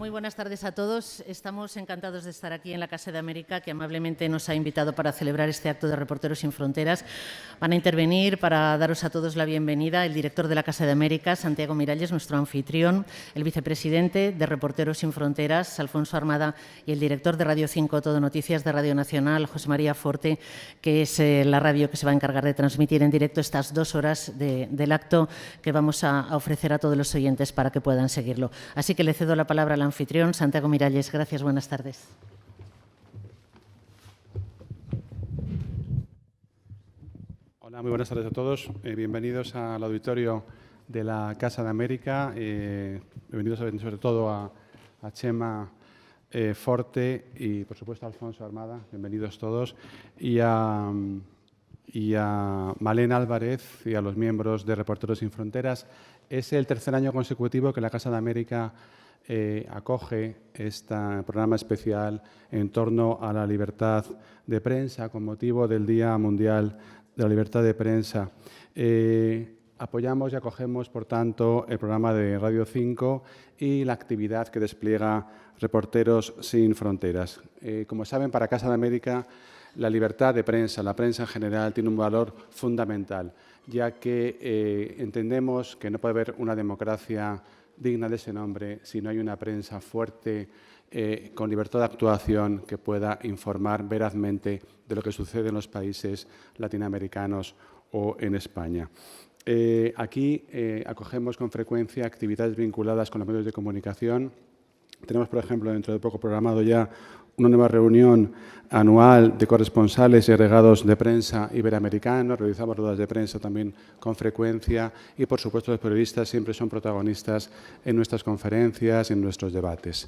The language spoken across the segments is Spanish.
Muy buenas tardes a todos. Estamos encantados de estar aquí en la Casa de América, que amablemente nos ha invitado para celebrar este acto de Reporteros Sin Fronteras. Van a intervenir para daros a todos la bienvenida el director de la Casa de América, Santiago Miralles, nuestro anfitrión, el vicepresidente de Reporteros Sin Fronteras, Alfonso Armada, y el director de Radio 5, Todo Noticias de Radio Nacional, José María Forte, que es la radio que se va a encargar de transmitir en directo estas 2 horas del acto que vamos a ofrecer a todos los oyentes para que puedan seguirlo. Así que le cedo la palabra al anfitrión, Santiago Miralles. Gracias, buenas tardes. Hola, muy buenas tardes a todos. Bienvenidos al auditorio de la Casa de América. Bienvenidos sobre todo a Chema Forte y, por supuesto, a Alfonso Armada. Bienvenidos todos. Y a Malena Álvarez y a los miembros de Reporteros Sin Fronteras. Es el 3er año consecutivo que la Casa de América acoge este programa especial en torno a la libertad de prensa con motivo del Día Mundial de la Libertad de Prensa. Apoyamos y acogemos, por tanto, el programa de Radio 5 y la actividad que despliega Reporteros Sin Fronteras. Como saben, para Casa de América, la libertad de prensa, la prensa en general, tiene un valor fundamental, ya que entendemos que no puede haber una democracia digna de ese nombre si no hay una prensa fuerte, con libertad de actuación, que pueda informar verazmente de lo que sucede en los países latinoamericanos o en España. Aquí acogemos con frecuencia actividades vinculadas con los medios de comunicación. Tenemos, por ejemplo, dentro de poco programado ya una nueva reunión anual de corresponsales y agregados de prensa iberoamericanos. Realizamos ruedas de prensa también con frecuencia y, por supuesto, los periodistas siempre son protagonistas en nuestras conferencias y en nuestros debates.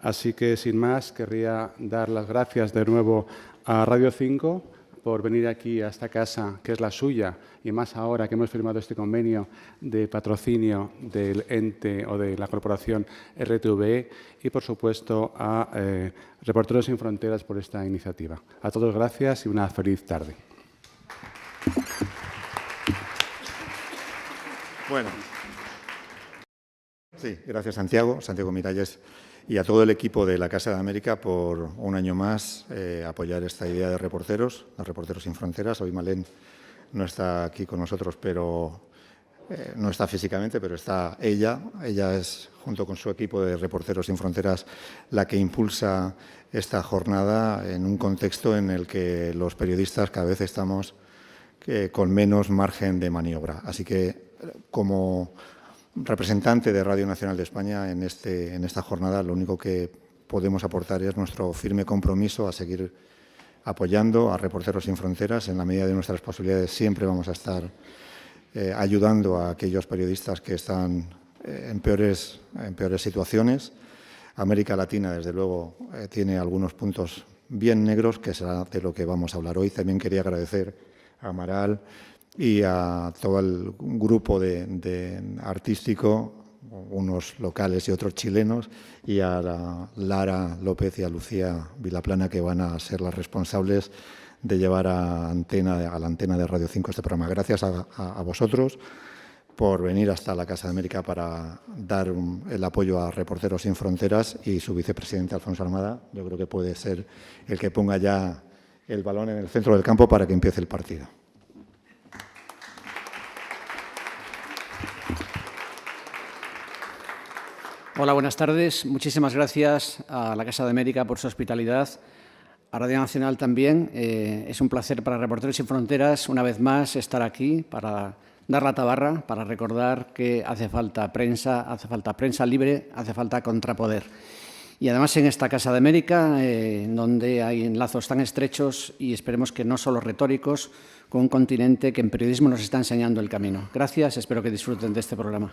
Así que, sin más, querría dar las gracias de nuevo a Radio 5 por venir aquí a esta casa, que es la suya, y más ahora que hemos firmado este convenio de patrocinio del ente o de la corporación RTVE, y, por supuesto, a Reporteros Sin Fronteras por esta iniciativa. A todos gracias y una feliz tarde. Bueno, sí, gracias Santiago Miralles, y a todo el equipo de la Casa de América por un año más apoyar esta idea de Reporteros Sin Fronteras. Hoy Malén no está aquí con nosotros, pero no está físicamente, pero está ella. Ella es, junto con su equipo de Reporteros Sin Fronteras, la que impulsa esta jornada en un contexto en el que los periodistas cada vez estamos con menos margen de maniobra. Así que, como representante de Radio Nacional de España en esta jornada, lo único que podemos aportar es nuestro firme compromiso a seguir apoyando a Reporteros Sin Fronteras. En la medida de nuestras posibilidades siempre vamos a estar ayudando a aquellos periodistas que están en peores situaciones. América Latina, desde luego, tiene algunos puntos bien negros, que será de lo que vamos a hablar hoy. También quería agradecer a Amaral y a todo el grupo de artístico, unos locales y otros chilenos, y a Lara López y a Lucía Vilaplana, que van a ser las responsables de llevar a la antena de Radio 5 este programa. Gracias a vosotros por venir hasta la Casa de América para dar el apoyo a Reporteros Sin Fronteras, y su vicepresidente, Alfonso Armada, yo creo que puede ser el que ponga ya el balón en el centro del campo para que empiece el partido. Hola, buenas tardes. Muchísimas gracias a la Casa de América por su hospitalidad, a Radio Nacional también. Es un placer para Reporteros Sin Fronteras, una vez más, estar aquí para dar la tabarra, para recordar que hace falta prensa libre, hace falta contrapoder. Y además en esta Casa de América, donde hay enlazos tan estrechos y esperemos que no solo retóricos, con un continente que en periodismo nos está enseñando el camino. Gracias, espero que disfruten de este programa.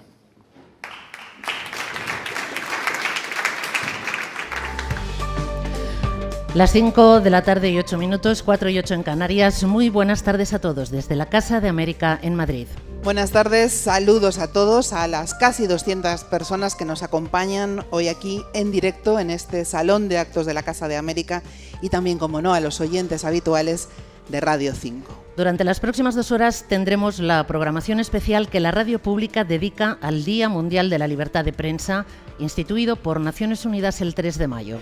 Las 5 de la tarde y 8 minutos, 4 y 8 en Canarias. Muy buenas tardes a todos desde la Casa de América en Madrid. Buenas tardes, saludos a todos, a las casi 200 personas que nos acompañan hoy aquí en directo en este Salón de Actos de la Casa de América, y también, como no, a los oyentes habituales de Radio 5. Durante las próximas 2 horas tendremos la programación especial que la Radio Pública dedica al Día Mundial de la Libertad de Prensa, instituido por Naciones Unidas el 3 de mayo.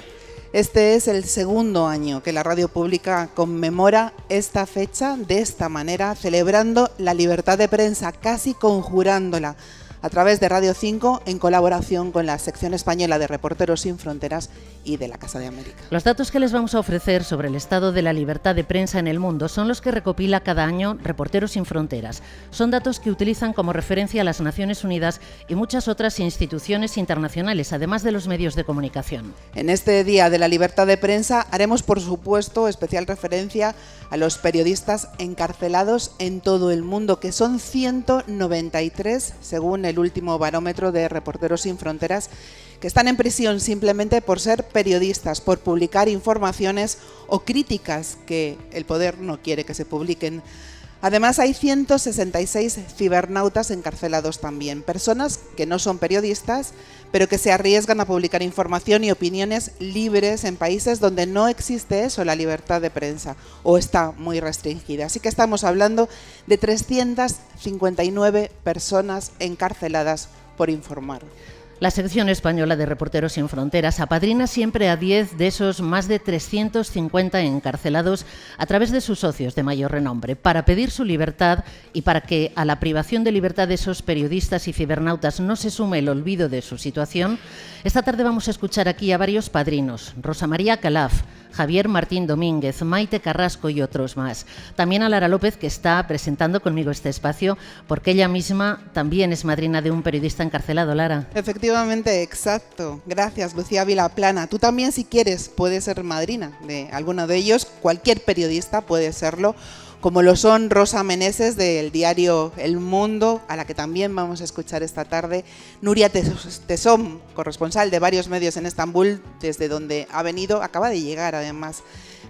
Este es el segundo año que la Radio Pública conmemora esta fecha de esta manera, celebrando la libertad de prensa, casi conjurándola a través de Radio 5 en colaboración con la sección española de Reporteros Sin Fronteras y de la Casa de América. Los datos que les vamos a ofrecer sobre el estado de la libertad de prensa en el mundo son los que recopila cada año Reporteros Sin Fronteras. Son datos que utilizan como referencia las Naciones Unidas y muchas otras instituciones internacionales, además de los medios de comunicación. En este Día de la Libertad de Prensa haremos, por supuesto, especial referencia a los periodistas encarcelados en todo el mundo, que son 193, según el último barómetro de Reporteros Sin Fronteras, que están en prisión simplemente por ser periodistas, por publicar informaciones o críticas que el poder no quiere que se publiquen. Además, hay 166 cibernautas encarcelados también, personas que no son periodistas, pero que se arriesgan a publicar información y opiniones libres en países donde no existe eso, la libertad de prensa, o está muy restringida. Así que estamos hablando de 359 personas encarceladas por informar. La sección española de Reporteros Sin Fronteras apadrina siempre a 10 de esos más de 350 encarcelados a través de sus socios de mayor renombre para pedir su libertad y para que a la privación de libertad de esos periodistas y cibernautas no se sume el olvido de su situación. Esta tarde vamos a escuchar aquí a varios padrinos: Rosa María Calaf, Javier Martín Domínguez, Maite Carrasco y otros más. También a Lara López, que está presentando conmigo este espacio, porque ella misma también es madrina de un periodista encarcelado. Lara. Efectivamente, exacto. Gracias, Lucía Vilaplana. Tú también, si quieres, puedes ser madrina de alguno de ellos. Cualquier periodista puede serlo, como lo son Rosa Meneses del diario El Mundo, a la que también vamos a escuchar esta tarde, Nuria Tesom, corresponsal de varios medios en Estambul, desde donde ha venido, acaba de llegar además,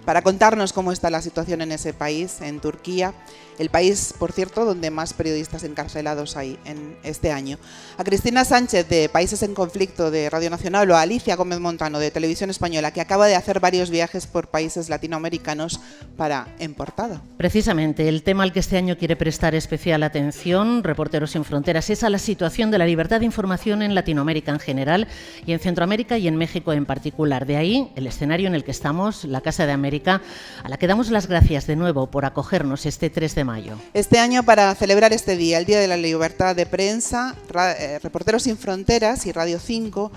para contarnos cómo está la situación en ese país, en Turquía, el país, por cierto, donde más periodistas encarcelados hay en este año. A Cristina Sánchez, de Países en Conflicto, de Radio Nacional, o a Alicia Gómez Montano, de Televisión Española, que acaba de hacer varios viajes por países latinoamericanos para En Portada. Precisamente, el tema al que este año quiere prestar especial atención Reporteros Sin Fronteras es a la situación de la libertad de información en Latinoamérica en general y en Centroamérica y en México en particular. De ahí el escenario en el que estamos, la Casa de América, a la que damos las gracias de nuevo por acogernos este 3 de mayo. Este año, para celebrar este día, el Día de la Libertad de Prensa, Reporteros Sin Fronteras y Radio 5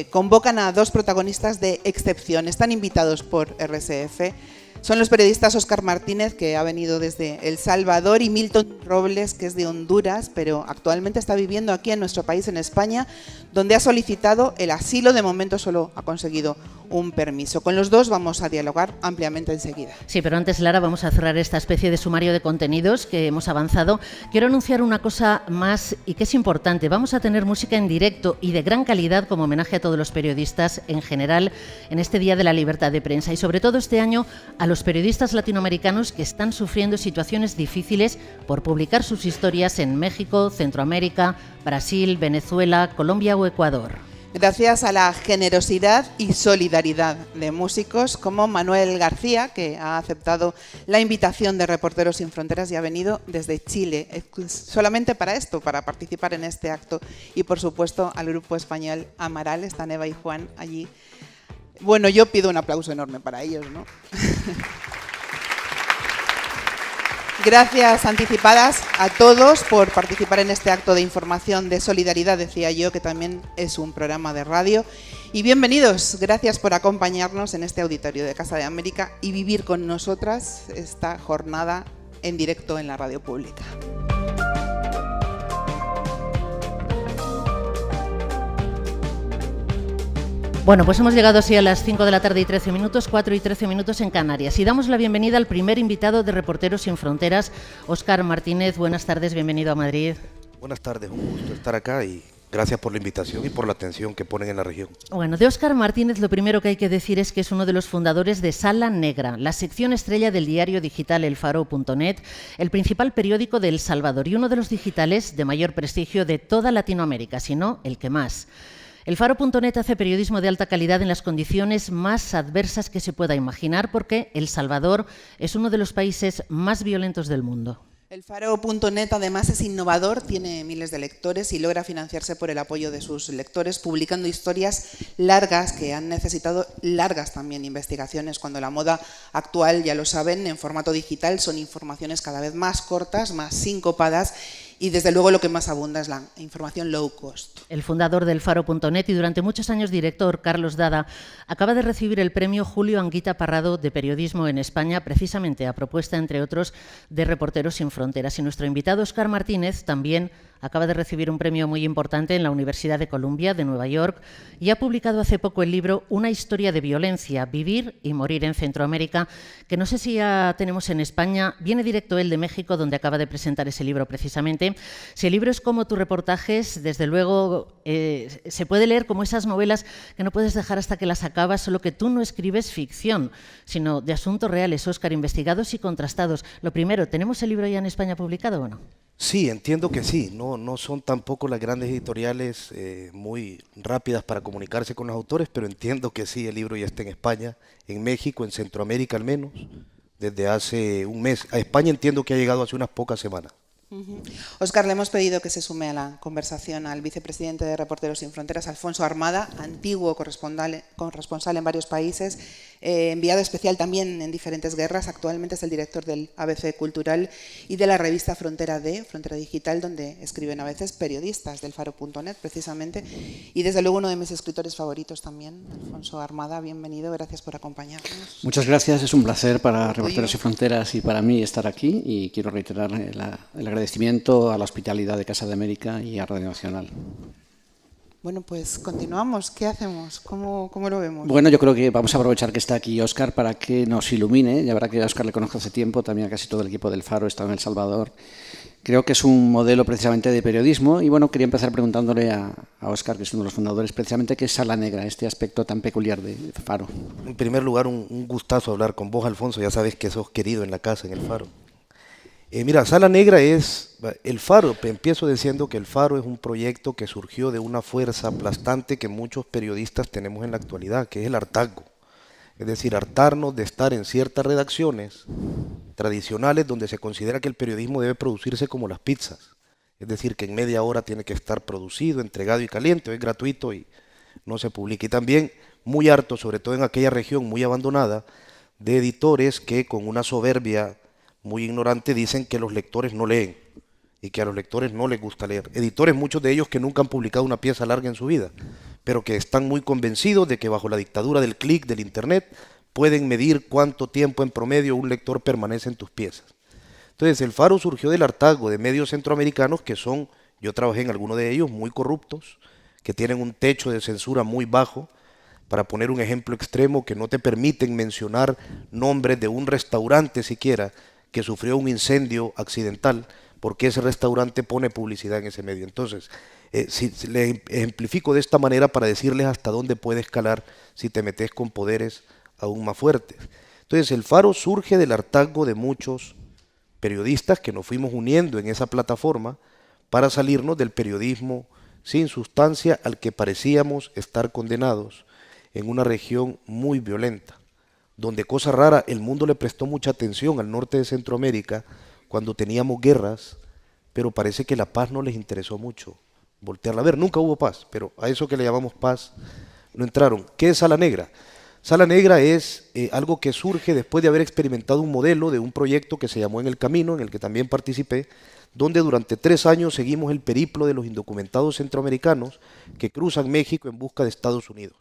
convocan a 2 protagonistas de excepción. Están invitados por RSF. Son los periodistas Óscar Martínez, que ha venido desde El Salvador, y Milton Robles, que es de Honduras, pero actualmente está viviendo aquí en nuestro país, en España, donde ha solicitado el asilo. De momento solo ha conseguido un permiso. Con los dos vamos a dialogar ampliamente enseguida. Sí, pero antes, Lara, vamos a cerrar esta especie de sumario de contenidos que hemos avanzado. Quiero anunciar una cosa más y que es importante. Vamos a tener música en directo y de gran calidad como homenaje a todos los periodistas en general en este Día de la Libertad de Prensa y sobre todo este año a los periodistas latinoamericanos que están sufriendo situaciones difíciles por publicar sus historias en México, Centroamérica, Brasil, Venezuela, Colombia o Ecuador. Gracias a la generosidad y solidaridad de músicos como Manuel García, que ha aceptado la invitación de Reporteros Sin Fronteras y ha venido desde Chile solamente para esto, para participar en este acto. Y por supuesto al grupo español Amaral, están Eva y Juan allí. Bueno, yo pido un aplauso enorme para ellos, ¿no? Gracias anticipadas a todos por participar en este acto de información, de solidaridad, decía yo, que también es un programa de radio. Y bienvenidos, gracias por acompañarnos en este auditorio de Casa de América y vivir con nosotras esta jornada en directo en la radio pública. Bueno, pues hemos llegado así a las 5 de la tarde y 13 minutos, 4 y 13 minutos en Canarias. Y damos la bienvenida al primer invitado de Reporteros Sin Fronteras, Óscar Martínez. Buenas tardes, bienvenido a Madrid. Buenas tardes, un gusto estar acá y gracias por la invitación y por la atención que ponen en la región. Bueno, de Óscar Martínez lo primero que hay que decir es que es uno de los fundadores de Sala Negra, la sección estrella del diario digital elfaro.net, el principal periódico de El Salvador y uno de los digitales de mayor prestigio de toda Latinoamérica, si no el que más. El Faro.net hace periodismo de alta calidad en las condiciones más adversas que se pueda imaginar, porque El Salvador es uno de los países más violentos del mundo. El Faro.net además es innovador, tiene miles de lectores y logra financiarse por el apoyo de sus lectores, publicando historias largas que han necesitado largas también investigaciones, cuando la moda actual, ya lo saben, en formato digital son informaciones cada vez más cortas, más sincopadas, y desde luego lo que más abunda es la información low cost. El fundador del Faro.net y durante muchos años director, Carlos Dada, acaba de recibir el premio Julio Anguita Parrado de Periodismo en España, precisamente a propuesta, entre otros, de Reporteros Sin Fronteras. Y nuestro invitado, Óscar Martínez, también acaba de recibir un premio muy importante en la Universidad de Columbia de Nueva York y ha publicado hace poco el libro Una historia de violencia, vivir y morir en Centroamérica, que no sé si ya tenemos en España. Viene directo él de México, donde acaba de presentar ese libro precisamente. Si el libro es como tus reportajes, desde luego se puede leer como esas novelas que no puedes dejar hasta que las acabas, solo que tú no escribes ficción, sino de asuntos reales, Óscar, investigados y contrastados. Lo primero, ¿tenemos el libro ya en España publicado o no? Sí, entiendo que sí. No son tampoco las grandes editoriales muy rápidas para comunicarse con los autores, pero entiendo que sí, el libro ya está en España, en México, en Centroamérica al menos, desde hace un mes. A España entiendo que ha llegado hace unas pocas semanas. Óscar, le hemos pedido que se sume a la conversación al vicepresidente de Reporteros Sin Fronteras, Alfonso Armada, antiguo corresponsal en varios países, enviado especial también en diferentes guerras. Actualmente es el director del ABC Cultural y de la revista Frontera Digital, donde escriben a veces periodistas del Faro.net, precisamente. Y desde luego uno de mis escritores favoritos también, Alfonso Armada. Bienvenido, gracias por acompañarnos. Muchas gracias, es un placer para Reporteros Sin Fronteras y para mí estar aquí, y quiero reiterar el agradecimiento a la hospitalidad de Casa de América y a Radio Nacional. Bueno, pues continuamos. ¿Qué hacemos? ¿Cómo lo vemos? Bueno, yo creo que vamos a aprovechar que está aquí Óscar para que nos ilumine. Ya verá que a Óscar le conozco hace tiempo, también a casi todo el equipo del Faro, he estado en El Salvador. Creo que es un modelo precisamente de periodismo y bueno, quería empezar preguntándole a Óscar, que es uno de los fundadores, precisamente qué es Sala Negra, este aspecto tan peculiar de Faro. En primer lugar, un gustazo hablar con vos, Alfonso. Ya sabes que sos querido en la casa, en el Faro. Mira, Sala Negra es el Faro. Empiezo diciendo que el Faro es un proyecto que surgió de una fuerza aplastante que muchos periodistas tenemos en la actualidad, que es el hartazgo. Es decir, hartarnos de estar en ciertas redacciones tradicionales donde se considera que el periodismo debe producirse como las pizzas. Es decir, que en media hora tiene que estar producido, entregado y caliente, o es gratuito y no se publica. Y también muy harto, sobre todo en aquella región muy abandonada, de editores que con una soberbia muy ignorante dicen que los lectores no leen y que a los lectores no les gusta leer. Editores, muchos de ellos que nunca han publicado una pieza larga en su vida, pero que están muy convencidos de que bajo la dictadura del clic, del internet, pueden medir cuánto tiempo en promedio un lector permanece en tus piezas. Entonces el Faro surgió del hartazgo de medios centroamericanos que son, yo trabajé en alguno de ellos, muy corruptos, que tienen un techo de censura muy bajo. Para poner un ejemplo extremo, que no te permiten mencionar nombres de un restaurante siquiera que sufrió un incendio accidental, porque ese restaurante pone publicidad en ese medio. Entonces, si le ejemplifico de esta manera para decirles hasta dónde puede escalar si te metes con poderes aún más fuertes. Entonces, el Faro surge del hartazgo de muchos periodistas que nos fuimos uniendo en esa plataforma para salirnos del periodismo sin sustancia al que parecíamos estar condenados en una región muy violenta, donde, cosa rara, el mundo le prestó mucha atención al norte de Centroamérica cuando teníamos guerras, pero parece que la paz no les interesó mucho voltearla a ver. Nunca hubo paz, pero a eso que le llamamos paz no entraron. ¿Qué es Sala Negra? Sala Negra es algo que surge después de haber experimentado un modelo de un proyecto que se llamó En el Camino, en el que también participé, donde durante 3 años seguimos el periplo de los indocumentados centroamericanos que cruzan México en busca de Estados Unidos.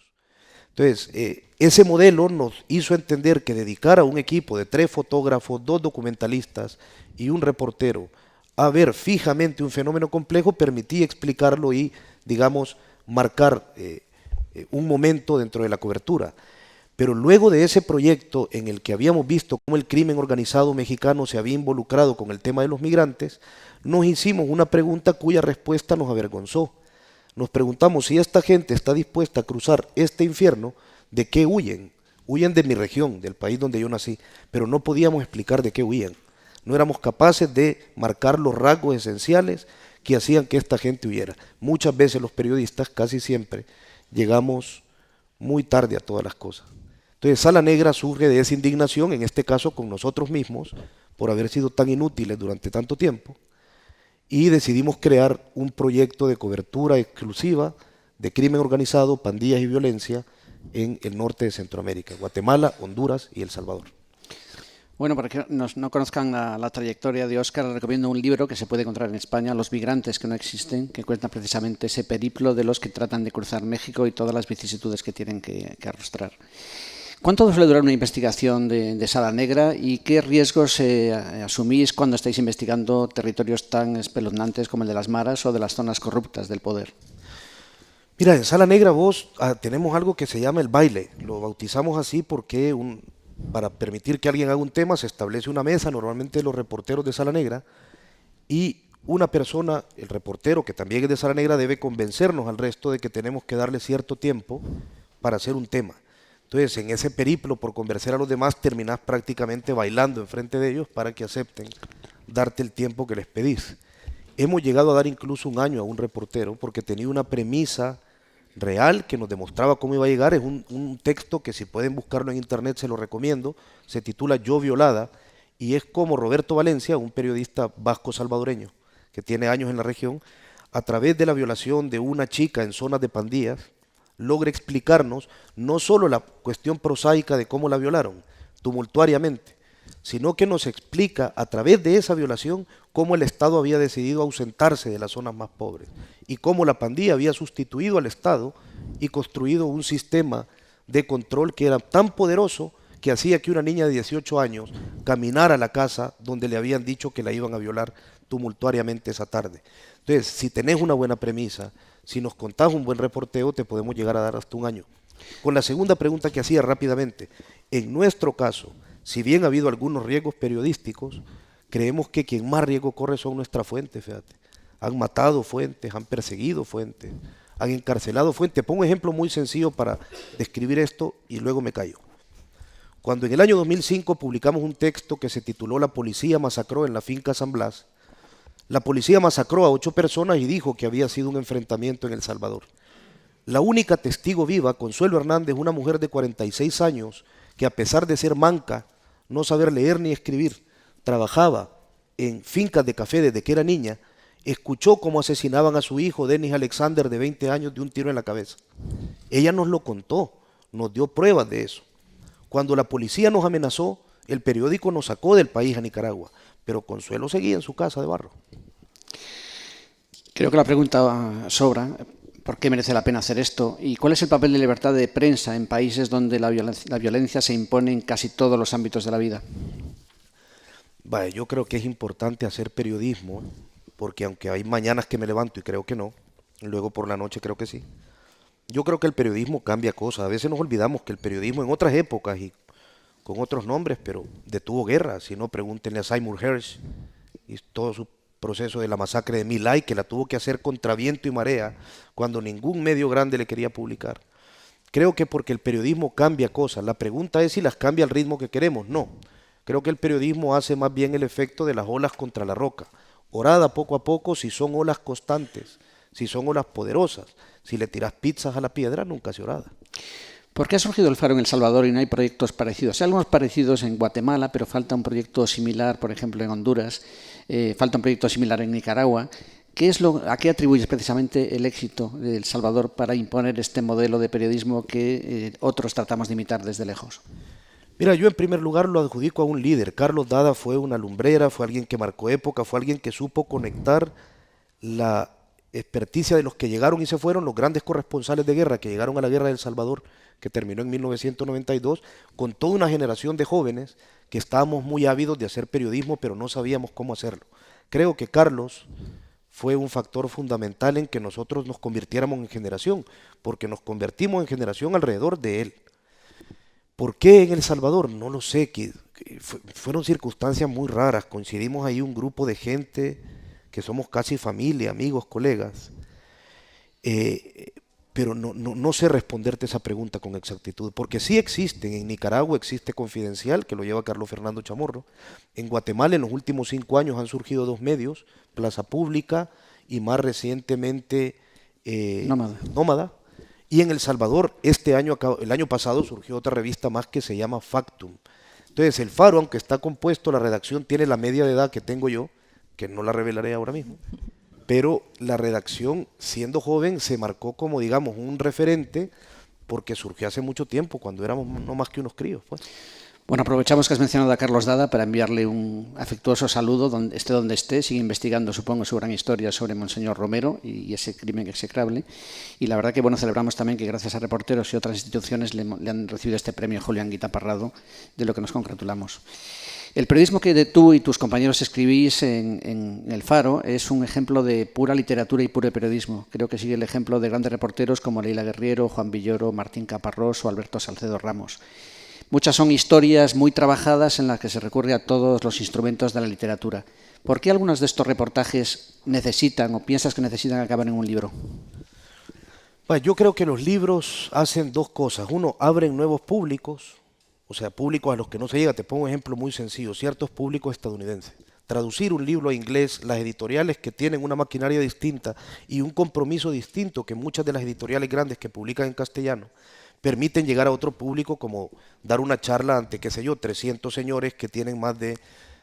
Entonces, ese modelo nos hizo entender que dedicar a un equipo de 3 fotógrafos, 2 documentalistas y un reportero a ver fijamente un fenómeno complejo permitía explicarlo y, digamos, marcar un momento dentro de la cobertura. Pero luego de ese proyecto en el que habíamos visto cómo el crimen organizado mexicano se había involucrado con el tema de los migrantes, nos hicimos una pregunta cuya respuesta nos avergonzó. Nos preguntamos si esta gente está dispuesta a cruzar este infierno, ¿de qué huyen? Huyen de mi región, del país donde yo nací, pero no podíamos explicar de qué huían. No éramos capaces de marcar los rasgos esenciales que hacían que esta gente huyera. Muchas veces los periodistas, casi siempre, llegamos muy tarde a todas las cosas. Entonces, Sala Negra surge de esa indignación, en este caso con nosotros mismos, por haber sido tan inútiles durante tanto tiempo, y decidimos crear un proyecto de cobertura exclusiva de crimen organizado, pandillas y violencia en el norte de Centroamérica, Guatemala, Honduras y El Salvador. Bueno, para que no conozcan la trayectoria de Óscar, les recomiendo un libro que se puede encontrar en España, Los migrantes que no existen, que cuenta precisamente ese periplo de los que tratan de cruzar México y todas las vicisitudes que tienen que arrostrar. ¿Cuánto suele durar una investigación de Sala Negra y qué riesgos asumís cuando estáis investigando territorios tan espeluznantes como el de las maras o de las zonas corruptas del poder? Mira, en Sala Negra tenemos algo que se llama el baile. Lo bautizamos así porque para permitir que alguien haga un tema se establece una mesa, normalmente los reporteros de Sala Negra, y una persona, el reportero que también es de Sala Negra, debe convencernos al resto de que tenemos que darle cierto tiempo para hacer un tema. Entonces, en ese periplo por convencer a los demás, terminás prácticamente bailando enfrente de ellos para que acepten darte el tiempo que les pedís. Hemos llegado a dar incluso un año a un reportero porque tenía una premisa real que nos demostraba cómo iba a llegar. Es un texto que si pueden buscarlo en internet se lo recomiendo, se titula Yo violada, y es como Roberto Valencia, un periodista vasco salvadoreño que tiene años en la región, a través de la violación de una chica en zonas de pandillas, logra explicarnos no solo la cuestión prosaica de cómo la violaron, tumultuariamente, sino que nos explica a través de esa violación cómo el Estado había decidido ausentarse de las zonas más pobres y cómo la pandilla había sustituido al Estado y construido un sistema de control que era tan poderoso que hacía que una niña de 18 años caminara a la casa donde le habían dicho que la iban a violar tumultuariamente esa tarde. Entonces, si tenés una buena premisa, si nos contás un buen reporteo, te podemos llegar a dar hasta un año. Con la segunda pregunta que hacía rápidamente, en nuestro caso, si bien ha habido algunos riesgos periodísticos, creemos que quien más riesgo corre son nuestras fuentes, fíjate. Han matado fuentes, han perseguido fuentes, han encarcelado fuentes. Pongo un ejemplo muy sencillo para describir esto y luego me callo. Cuando en el año 2005 publicamos un texto que se tituló La policía masacró en la finca San Blas, la policía masacró a 8 personas y dijo que había sido un enfrentamiento en El Salvador. La única testigo viva, Consuelo Hernández, una mujer de 46 años, que a pesar de ser manca, no saber leer ni escribir, trabajaba en fincas de café desde que era niña, escuchó cómo asesinaban a su hijo, Denis Alexander, de 20 años, de un tiro en la cabeza. Ella nos lo contó, nos dio pruebas de eso. Cuando la policía nos amenazó, el periódico nos sacó del país a Nicaragua, pero Consuelo seguía en su casa de barro. Creo que la pregunta sobra. ¿Por qué merece la pena hacer esto? ¿Y cuál es el papel de libertad de prensa en países donde la violencia se impone en casi todos los ámbitos de la vida? Vale, yo creo que es importante hacer periodismo, porque aunque hay mañanas que me levanto y creo que no, luego por la noche creo que sí. Yo creo que el periodismo cambia cosas. A veces nos olvidamos que el periodismo en otras épocas y con otros nombres, pero detuvo guerra. Si no, pregúntenle a Seymour Hersh y todo su proceso de la masacre de My Lai, que la tuvo que hacer contra viento y marea cuando ningún medio grande le quería publicar. Creo que porque el periodismo cambia cosas. La pregunta es si las cambia al ritmo que queremos. No. Creo que el periodismo hace más bien el efecto de las olas contra la roca. Orada poco a poco si son olas constantes, si son olas poderosas. Si le tiras pizzas a la piedra, nunca se orada. ¿Por qué ha surgido el Faro en El Salvador y no hay proyectos parecidos? Hay algunos parecidos en Guatemala, pero falta un proyecto similar, por ejemplo, en Honduras. Falta un proyecto similar en Nicaragua. ¿A qué atribuyes precisamente el éxito de El Salvador para imponer este modelo de periodismo que otros tratamos de imitar desde lejos? Mira, yo en primer lugar lo adjudico a un líder. Carlos Dada fue una lumbrera, fue alguien que marcó época, fue alguien que supo conectar la experticia de los que llegaron y se fueron, los grandes corresponsales de guerra que llegaron a la guerra de El Salvador, que terminó en 1992, con toda una generación de jóvenes que estábamos muy ávidos de hacer periodismo, pero no sabíamos cómo hacerlo. Creo que Carlos fue un factor fundamental en que nosotros nos convirtiéramos en generación, porque nos convertimos en generación alrededor de él. ¿Por qué en El Salvador? No lo sé, fueron circunstancias muy raras. Coincidimos ahí un grupo de gente que somos casi familia, amigos, colegas, pero no sé responderte esa pregunta con exactitud, porque sí existen. En Nicaragua existe Confidencial, que lo lleva Carlos Fernando Chamorro. En Guatemala en los últimos 5 años han surgido 2 medios, Plaza Pública y más recientemente Nómada. Y en El Salvador, el año pasado surgió otra revista más que se llama Factum. Entonces, El Faro, aunque está compuesto, la redacción tiene la media de edad que tengo yo, que no la revelaré ahora mismo, pero la redacción, siendo joven, se marcó como, digamos, un referente porque surgió hace mucho tiempo, cuando éramos no más que unos críos, pues. Bueno, aprovechamos que has mencionado a Carlos Dada para enviarle un afectuoso saludo, donde esté, sigue investigando, supongo, su gran historia sobre Monseñor Romero y ese crimen execrable. Y la verdad que, bueno, celebramos también que gracias a Reporteros y otras instituciones le han recibido este premio Julián Guita Parrado, de lo que nos congratulamos. El periodismo que tú y tus compañeros escribís en El Faro es un ejemplo de pura literatura y puro periodismo. Creo que sigue el ejemplo de grandes reporteros como Leila Guerriero, Juan Villoro, Martín Caparrós o Alberto Salcedo Ramos. Muchas son historias muy trabajadas en las que se recurre a todos los instrumentos de la literatura. ¿Por qué algunos de estos reportajes necesitan o piensas que necesitan acabar en un libro? Bueno, yo creo que los libros hacen dos cosas. Uno, abren nuevos públicos, o sea, públicos a los que no se llega. Te pongo un ejemplo muy sencillo, ciertos públicos estadounidenses. Traducir un libro a inglés, las editoriales que tienen una maquinaria distinta y un compromiso distinto que muchas de las editoriales grandes que publican en castellano, permiten llegar a otro público, como dar una charla ante, qué sé yo, 300 señores que tienen más de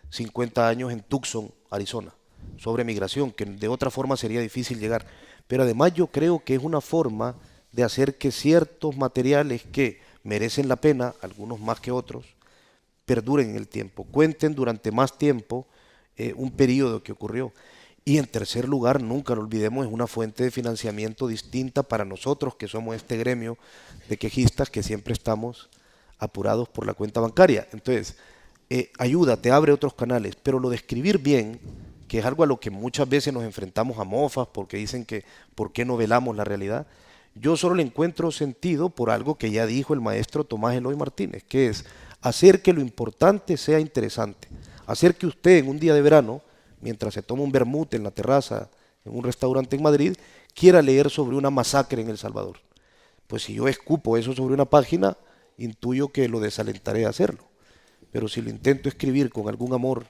50 años en Tucson, Arizona, sobre migración, que de otra forma sería difícil llegar. Pero además yo creo que es una forma de hacer que ciertos materiales que merecen la pena, algunos más que otros, perduren en el tiempo, cuenten durante más tiempo un periodo que ocurrió. Y en tercer lugar, nunca lo olvidemos, es una fuente de financiamiento distinta para nosotros, que somos este gremio de quejistas que siempre estamos apurados por la cuenta bancaria. Entonces, ayuda, te abre otros canales, pero lo de escribir bien, que es algo a lo que muchas veces nos enfrentamos a mofas, porque dicen que ¿por qué no velamos la realidad? Yo solo le encuentro sentido por algo que ya dijo el maestro Tomás Eloy Martínez, que es hacer que lo importante sea interesante, hacer que usted en un día de verano, mientras se toma un vermut en la terraza, en un restaurante en Madrid, quiera leer sobre una masacre en El Salvador. Pues si yo escupo eso sobre una página, intuyo que lo desalentaré a hacerlo. Pero si lo intento escribir con algún amor,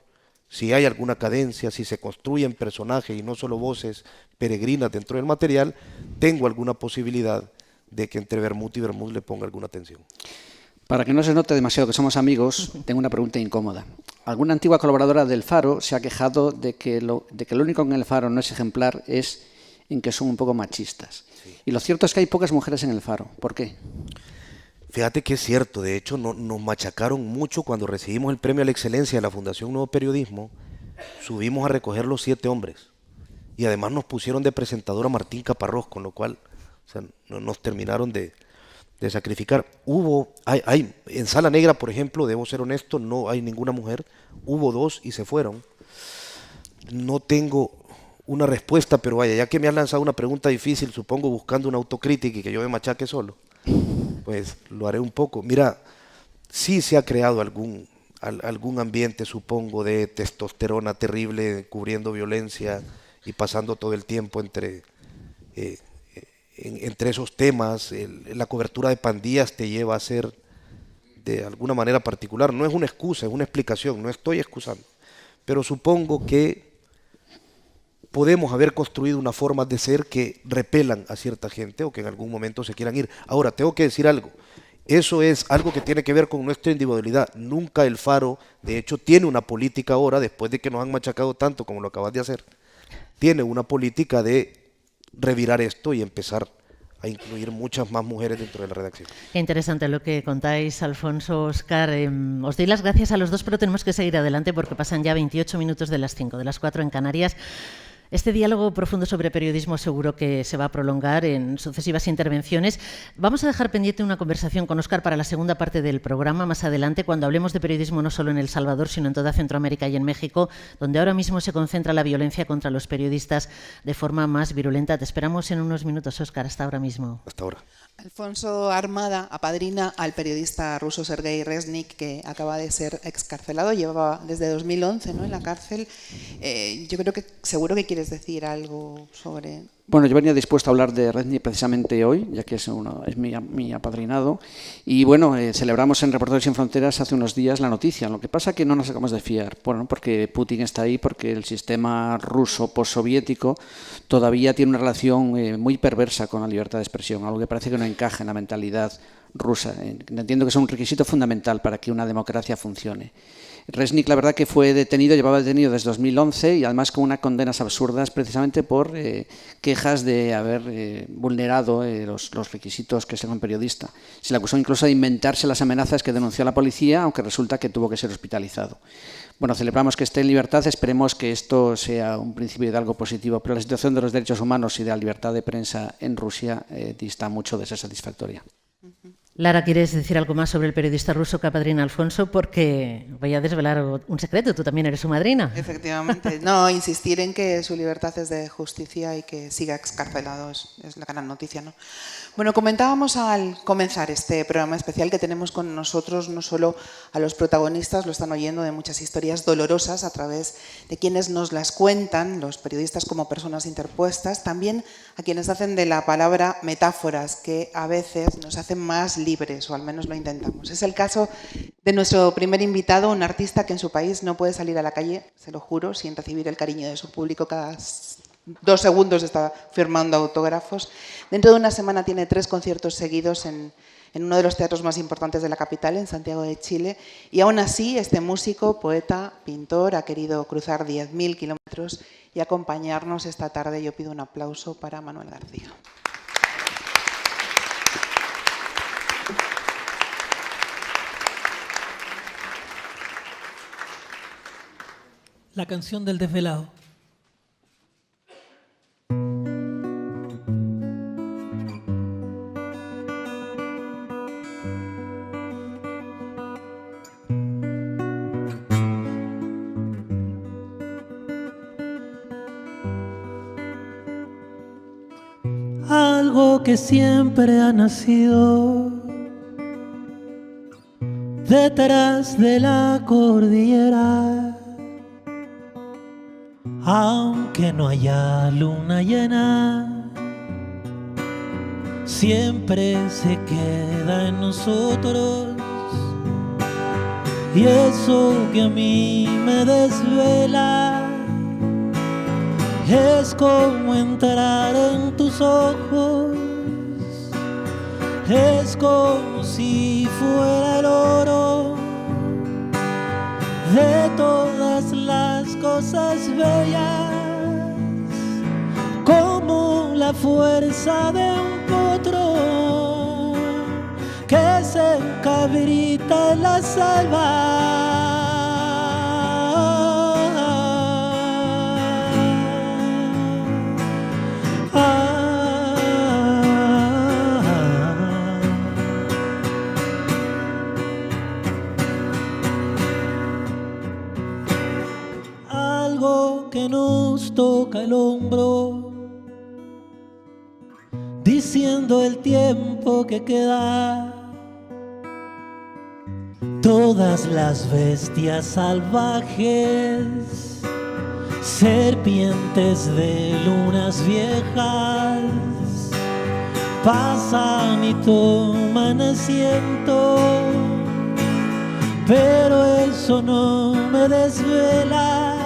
si hay alguna cadencia, si se construyen personajes y no solo voces peregrinas dentro del material, tengo alguna posibilidad de que entre vermut y vermut le ponga alguna atención. Para que no se note demasiado que somos amigos, tengo una pregunta incómoda. Alguna antigua colaboradora del Faro se ha quejado de que lo único en El Faro no es ejemplar es en que son un poco machistas. Sí. Y lo cierto es que hay pocas mujeres en El Faro. ¿Por qué? Fíjate que es cierto. De hecho, nos machacaron mucho cuando recibimos el premio a la excelencia de la Fundación Nuevo Periodismo. Subimos a recoger los 7 hombres. Y además nos pusieron de presentador a Martín Caparrós, con lo cual nos terminaron de sacrificar. Hay en Sala Negra, por ejemplo, debo ser honesto, no hay ninguna mujer. Hubo 2 y se fueron. No tengo una respuesta, pero vaya, ya que me han lanzado una pregunta difícil, supongo buscando una autocrítica y que yo me machaque solo, pues lo haré un poco. Mira, sí se ha creado algún ambiente, supongo, de testosterona terrible, cubriendo violencia y pasando todo el tiempo entre esos temas. La cobertura de pandillas te lleva a ser de alguna manera particular. No es una excusa, es una explicación, no estoy excusando. Pero supongo que podemos haber construido una forma de ser que repelan a cierta gente o que en algún momento se quieran ir. Ahora, tengo que decir algo. Eso es algo que tiene que ver con nuestra individualidad. Nunca El Faro, de hecho, tiene una política ahora, después de que nos han machacado tanto como lo acabas de hacer, tiene una política de revirar esto y empezar a incluir muchas más mujeres dentro de la redacción. Qué interesante lo que contáis, Alfonso, Óscar. Os doy las gracias a los dos, pero tenemos que seguir adelante porque pasan ya 28 minutos de las 5, de las 4 en Canarias. Este diálogo profundo sobre periodismo seguro que se va a prolongar en sucesivas intervenciones. Vamos a dejar pendiente una conversación con Óscar para la segunda parte del programa, más adelante, cuando hablemos de periodismo no solo en El Salvador, sino en toda Centroamérica y en México, donde ahora mismo se concentra la violencia contra los periodistas de forma más virulenta. Te esperamos en unos minutos, Óscar. Hasta ahora mismo. Hasta ahora. Alfonso Armada apadrina al periodista ruso Sergei Resnik, que acaba de ser excarcelado, llevaba desde 2011, ¿no?, en la cárcel. Yo creo que seguro que quieres quieres decir algo sobre...? Bueno, yo venía dispuesto a hablar de Reznik precisamente hoy, ya que es mi apadrinado. Y bueno, celebramos en Reporteros Sin Fronteras hace unos días la noticia. Lo que pasa es que no nos acabamos de fiar, bueno, porque Putin está ahí, porque el sistema ruso postsoviético todavía tiene una relación muy perversa con la libertad de expresión, algo que parece que no encaja en la mentalidad rusa. Entiendo que es un requisito fundamental para que una democracia funcione. Reznik, la verdad que llevaba detenido desde 2011 y además con unas condenas absurdas precisamente por quejas de haber vulnerado los requisitos que ser un periodista. Se le acusó incluso de inventarse las amenazas que denunció a la policía, aunque resulta que tuvo que ser hospitalizado. Bueno, celebramos que esté en libertad, esperemos que esto sea un principio de algo positivo, pero la situación de los derechos humanos y de la libertad de prensa en Rusia dista mucho de ser satisfactoria. Lara, ¿quieres decir algo más sobre el periodista ruso que apadrina a Alfonso? Porque voy a desvelar un secreto, tú también eres su madrina. Efectivamente. No, insistir en que su libertad es de justicia y que siga excarcelado es la gran noticia, ¿no? Bueno, comentábamos al comenzar este programa especial que tenemos con nosotros no solo a los protagonistas, lo están oyendo, de muchas historias dolorosas a través de quienes nos las cuentan, los periodistas como personas interpuestas, también a quienes hacen de la palabra metáforas que a veces nos hacen más libres, o al menos lo intentamos. Es el caso de nuestro primer invitado, un artista que en su país no puede salir a la calle, se lo juro, sin recibir el cariño de su público. Cada 2 segundos está firmando autógrafos. Dentro de una semana tiene 3 conciertos seguidos en uno de los teatros más importantes de la capital, en Santiago de Chile, y aún así este músico, poeta, pintor, ha querido cruzar 10.000 kilómetros y acompañarnos esta tarde. Yo pido un aplauso para Manuel García. La canción del desvelado. Algo que siempre ha nacido detrás de la cordillera, aunque no haya luna llena, siempre se queda en nosotros. Y eso que a mí me desvela es como entrar en tus ojos, es como si fuera el oro de todas las cosas bellas, como la fuerza de un potro que se encabrita en la selva. Algo que nos toca el hombro, diciendo el tiempo que queda. Todas las bestias salvajes, serpientes de lunas viejas, pasan y toman asiento, pero eso no me desvela,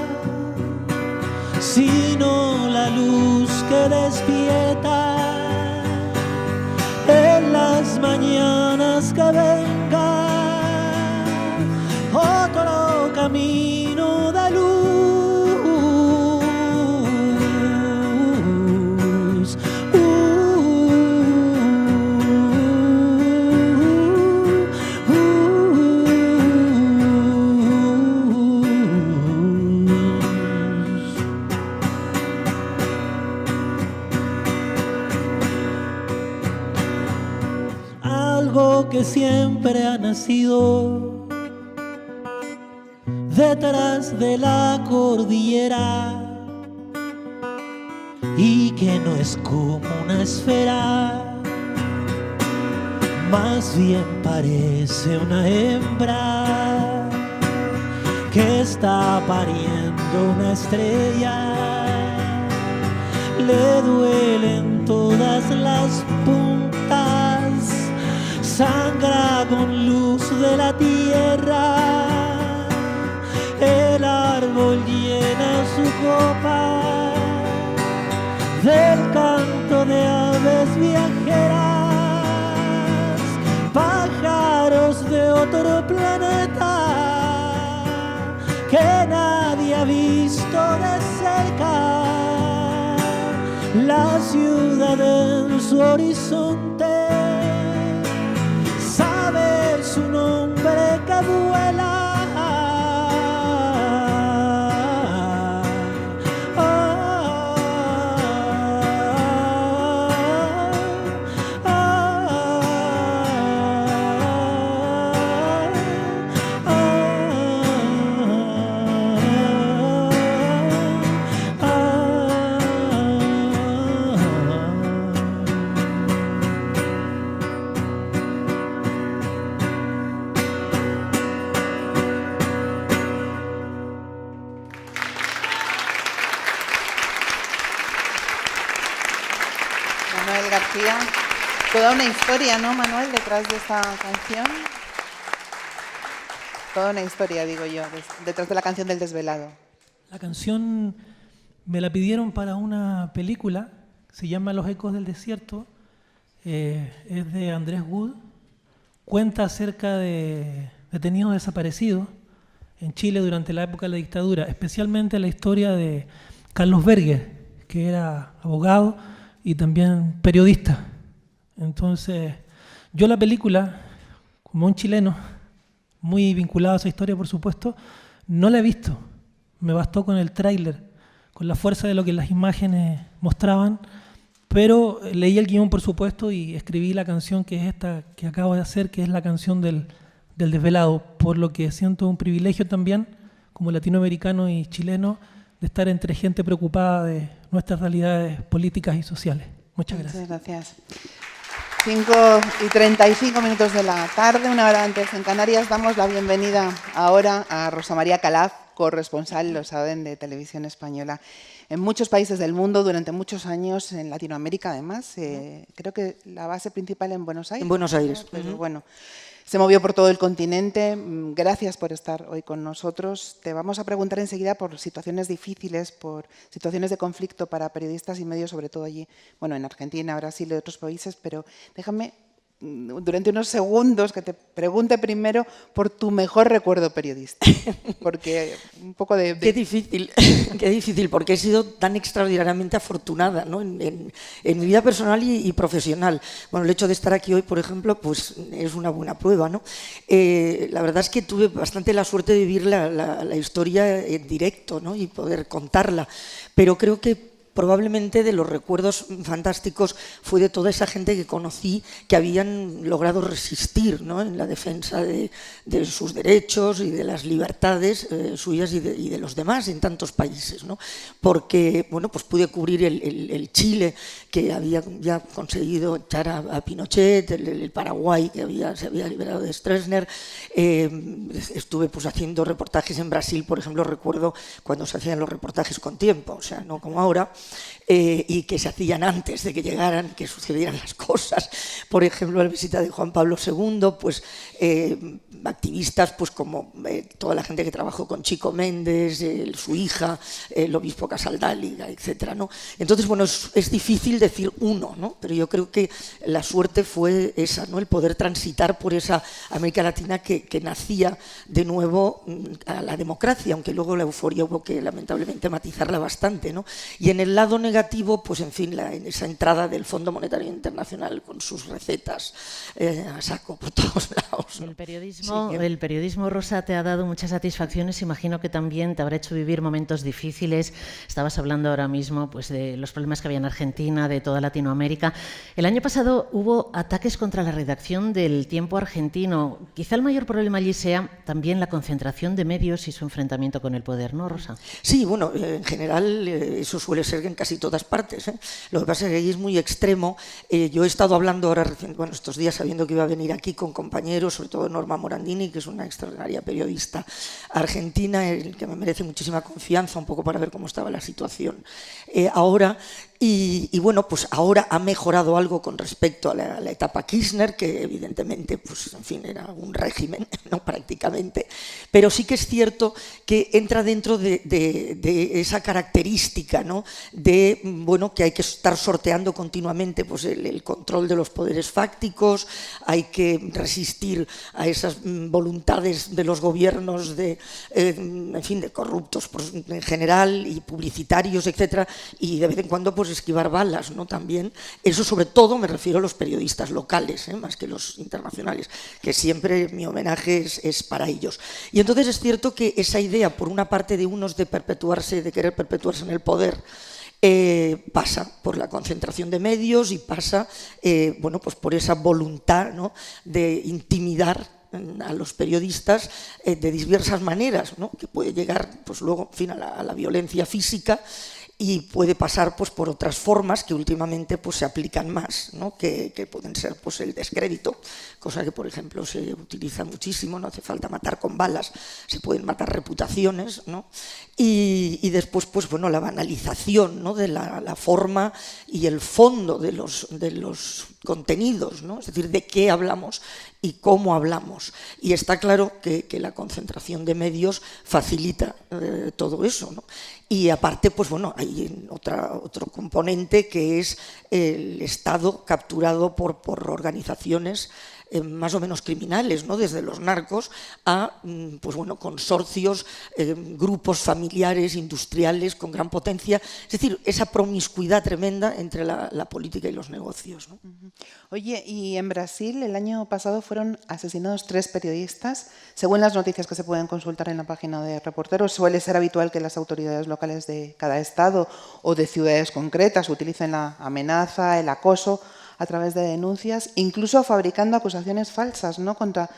sino la luz que despierta en las mañanas que venga otro camino de luz. Algo que siempre ha nacido detrás de la cordillera y que no es como una esfera, más bien parece una hembra que está pariendo una estrella le duelen todas las puntas, sangra con luz de la tierra, el árbol llena su copa del canto de aves viajeras, pájaros de otro planeta que nadie ha visto de cerca, la ciudad en su horizonte sabe su nombre que vuela. Manuel García. Toda una historia, ¿no, Manuel, detrás de esta canción? Toda una historia, digo yo, detrás de la canción del desvelado. La canción me la pidieron para una película, se llama Los ecos del desierto, es de Andrés Wood, cuenta acerca de detenidos desaparecidos en Chile durante la época de la dictadura, especialmente la historia de Carlos Berger, que era abogado y también periodista. Entonces, yo la película, como un chileno, muy vinculado a esa historia, por supuesto, no la he visto. Me bastó con el tráiler, con la fuerza de lo que las imágenes mostraban, pero leí el guión, por supuesto, y escribí la canción que es esta que acabo de hacer, que es la canción del desvelado, por lo que siento un privilegio también, como latinoamericano y chileno, de estar entre gente preocupada de nuestras realidades políticas y sociales. Muchas gracias. Muchas gracias. 5:35 de la tarde, una hora antes en Canarias. Damos la bienvenida ahora a Rosa María Calaf, corresponsal, lo saben, de Televisión Española en muchos países del mundo durante muchos años, en Latinoamérica además. Creo que la base principal en Buenos Aires. En Buenos Aires. Pero bueno, se movió por todo el continente. Gracias por estar hoy con nosotros. Te vamos a preguntar enseguida por situaciones difíciles, por situaciones de conflicto para periodistas y medios, sobre todo allí, bueno, en Argentina, Brasil y otros países, pero déjame durante unos segundos que te pregunte primero por tu mejor recuerdo periodístico, porque un poco de... Qué difícil, porque he sido tan extraordinariamente afortunada, ¿no? en mi vida personal y profesional. Bueno, el hecho de estar aquí hoy, por ejemplo, pues es una buena prueba, ¿no? La verdad es que tuve bastante la suerte de vivir la historia en directo, ¿no? Y poder contarla, pero creo que probablemente de los recuerdos fantásticos fue de toda esa gente que conocí que habían logrado resistir, ¿no? En la defensa de sus derechos y de las libertades suyas y de los demás en tantos países, ¿no? Porque bueno, pues pude cubrir el Chile, que había ya conseguido echar a Pinochet, el Paraguay, que se había liberado de Stroessner. Estuve pues haciendo reportajes en Brasil, por ejemplo, recuerdo cuando se hacían los reportajes con tiempo, o sea, no como ahora. Y que se hacían antes de que llegaran, que sucedieran las cosas. Por ejemplo, la visita de Juan Pablo II, pues activistas pues como toda la gente que trabajó con Chico Méndez, su hija, el obispo Casaldáliga, etcétera, ¿no? Entonces, bueno, es difícil decir uno, ¿no? Pero yo creo que la suerte fue esa, ¿no? El poder transitar por esa América Latina que nacía de nuevo a la democracia, aunque luego la euforia hubo que lamentablemente matizarla bastante, ¿no? Y en el lado negativo, pues en fin, en esa entrada del Fondo Monetario Internacional con sus recetas a saco por todos lados, ¿no? El periodismo, Rosa, te ha dado muchas satisfacciones. Imagino que también te habrá hecho vivir momentos difíciles. Estabas hablando ahora mismo pues, de los problemas que había en Argentina, de toda Latinoamérica. El año pasado hubo ataques contra la redacción del Tiempo argentino. Quizá el mayor problema allí sea también la concentración de medios y su enfrentamiento con el poder, ¿no, Rosa? Sí, bueno, en general eso suele ser en casi todas partes, ¿eh? Lo que pasa es que ahí es muy extremo. Yo he estado hablando ahora, bueno, estos días sabiendo que iba a venir aquí con compañeros, sobre todo Norma Morandini, que es una extraordinaria periodista argentina, que me merece muchísima confianza, un poco para ver cómo estaba la situación ahora, Y bueno, pues ahora ha mejorado algo con respecto a la etapa Kirchner, que evidentemente, pues en fin, era un régimen, ¿no? Prácticamente. Pero sí que es cierto que entra dentro de esa característica, ¿no? De, bueno, que hay que estar sorteando continuamente pues, el control de los poderes fácticos, hay que resistir a esas voluntades de los gobiernos en fin, de corruptos pues, en general y publicitarios, etcétera, y de vez en cuando pues esquivar balas, ¿no? También, eso sobre todo me refiero a los periodistas locales, más que los internacionales, que siempre mi homenaje es para ellos. Y entonces es cierto que esa idea, por una parte de unos de querer perpetuarse en el poder, pasa por la concentración de medios y pasa bueno, pues por esa voluntad, ¿no? De intimidar a los periodistas de diversas maneras, ¿no? Que puede llegar pues luego, en fin, a la violencia física, y puede pasar pues, por otras formas que últimamente pues, se aplican más, ¿no? que pueden ser pues, el descrédito, cosa que por ejemplo se utiliza muchísimo, no hace falta matar con balas, se pueden matar reputaciones, ¿no? Y después pues, bueno, la banalización, ¿no? De la forma y el fondo de los contenidos, ¿no? Es decir, de qué hablamos y cómo hablamos. Y está claro que la concentración de medios facilita todo eso, ¿no? Y aparte, pues bueno, hay otro componente que es el Estado capturado por organizaciones más o menos criminales, ¿no? Desde los narcos a pues bueno, consorcios, grupos familiares, industriales con gran potencia. Es decir, esa promiscuidad tremenda entre la política y los negocios, ¿no? Oye, y en Brasil el año pasado fueron asesinados 3 periodistas. Según las noticias que se pueden consultar en la página de Reporteros, suele ser habitual que las autoridades locales de cada estado o de ciudades concretas utilicen la amenaza, el acoso a través de denuncias, incluso fabricando acusaciones falsas, ¿no? Contra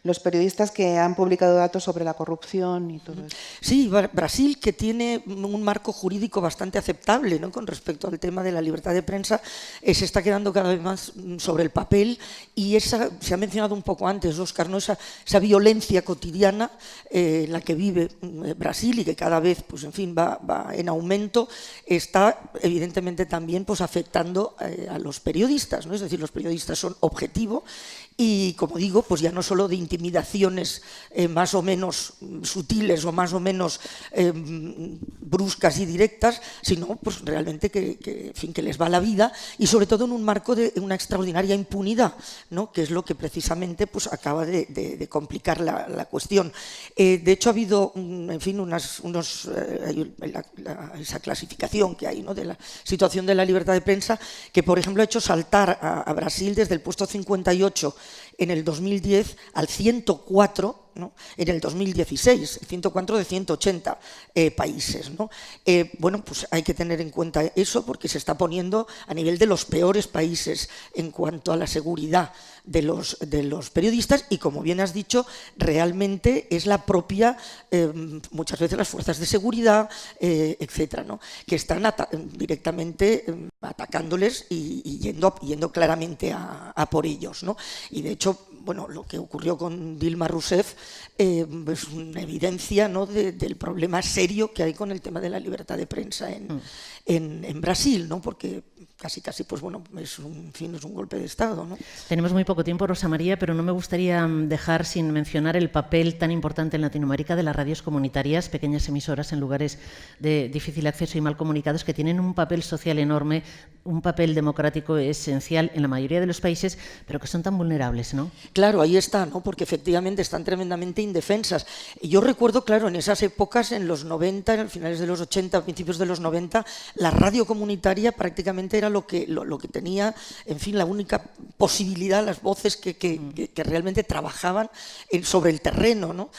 los periodistas que han publicado datos sobre la corrupción y todo eso. Sí, Brasil, que tiene un marco jurídico bastante aceptable, ¿no? Con respecto al tema de la libertad de prensa, se está quedando cada vez más sobre el papel, y esa, se ha mencionado un poco antes, Óscar, ¿no? Esa violencia cotidiana en la que vive Brasil y que cada vez, pues en fin, va en aumento, está evidentemente también pues, afectando a los periodistas, ¿no? Es decir, los periodistas son objetivo. Y, como digo, pues ya no solo de intimidaciones más o menos sutiles o más o menos bruscas y directas, sino pues realmente en fin, que les va la vida, y sobre todo en un marco de una extraordinaria impunidad, ¿no? Que es lo que precisamente pues, acaba de complicar la cuestión. De hecho, ha habido, en fin, esa clasificación que hay, ¿no? De la situación de la libertad de prensa, que, por ejemplo, ha hecho saltar a Brasil desde el puesto 58 en el 2010 al 104, ¿no? En el 2016, 104 de 180 países, ¿no? Bueno, pues hay que tener en cuenta eso, porque se está poniendo a nivel de los peores países en cuanto a la seguridad de los periodistas, y como bien has dicho, realmente es la propia, muchas veces las fuerzas de seguridad, etcétera, ¿no? Que están directamente atacándoles y yendo claramente a por ellos, ¿no? Y de hecho, bueno, lo que ocurrió con Dilma Rousseff es una evidencia, ¿no? del problema serio que hay con el tema de la libertad de prensa en Brasil, ¿no? Porque casi, pues bueno, es un golpe de Estado, ¿no? Tenemos muy poco tiempo, Rosa María, pero no me gustaría dejar sin mencionar el papel tan importante en Latinoamérica de las radios comunitarias, pequeñas emisoras en lugares de difícil acceso y mal comunicados, que tienen un papel social enorme, un papel democrático esencial en la mayoría de los países, pero que son tan vulnerables, ¿no? Claro, ahí está, ¿no? Porque efectivamente están tremendamente indefensas. Yo recuerdo, claro, en esas épocas, en los 90, en finales de los 80, principios de los 90, la radio comunitaria prácticamente era lo que tenía, en fin, la única posibilidad, las voces que realmente trabajaban sobre el terreno, ¿no?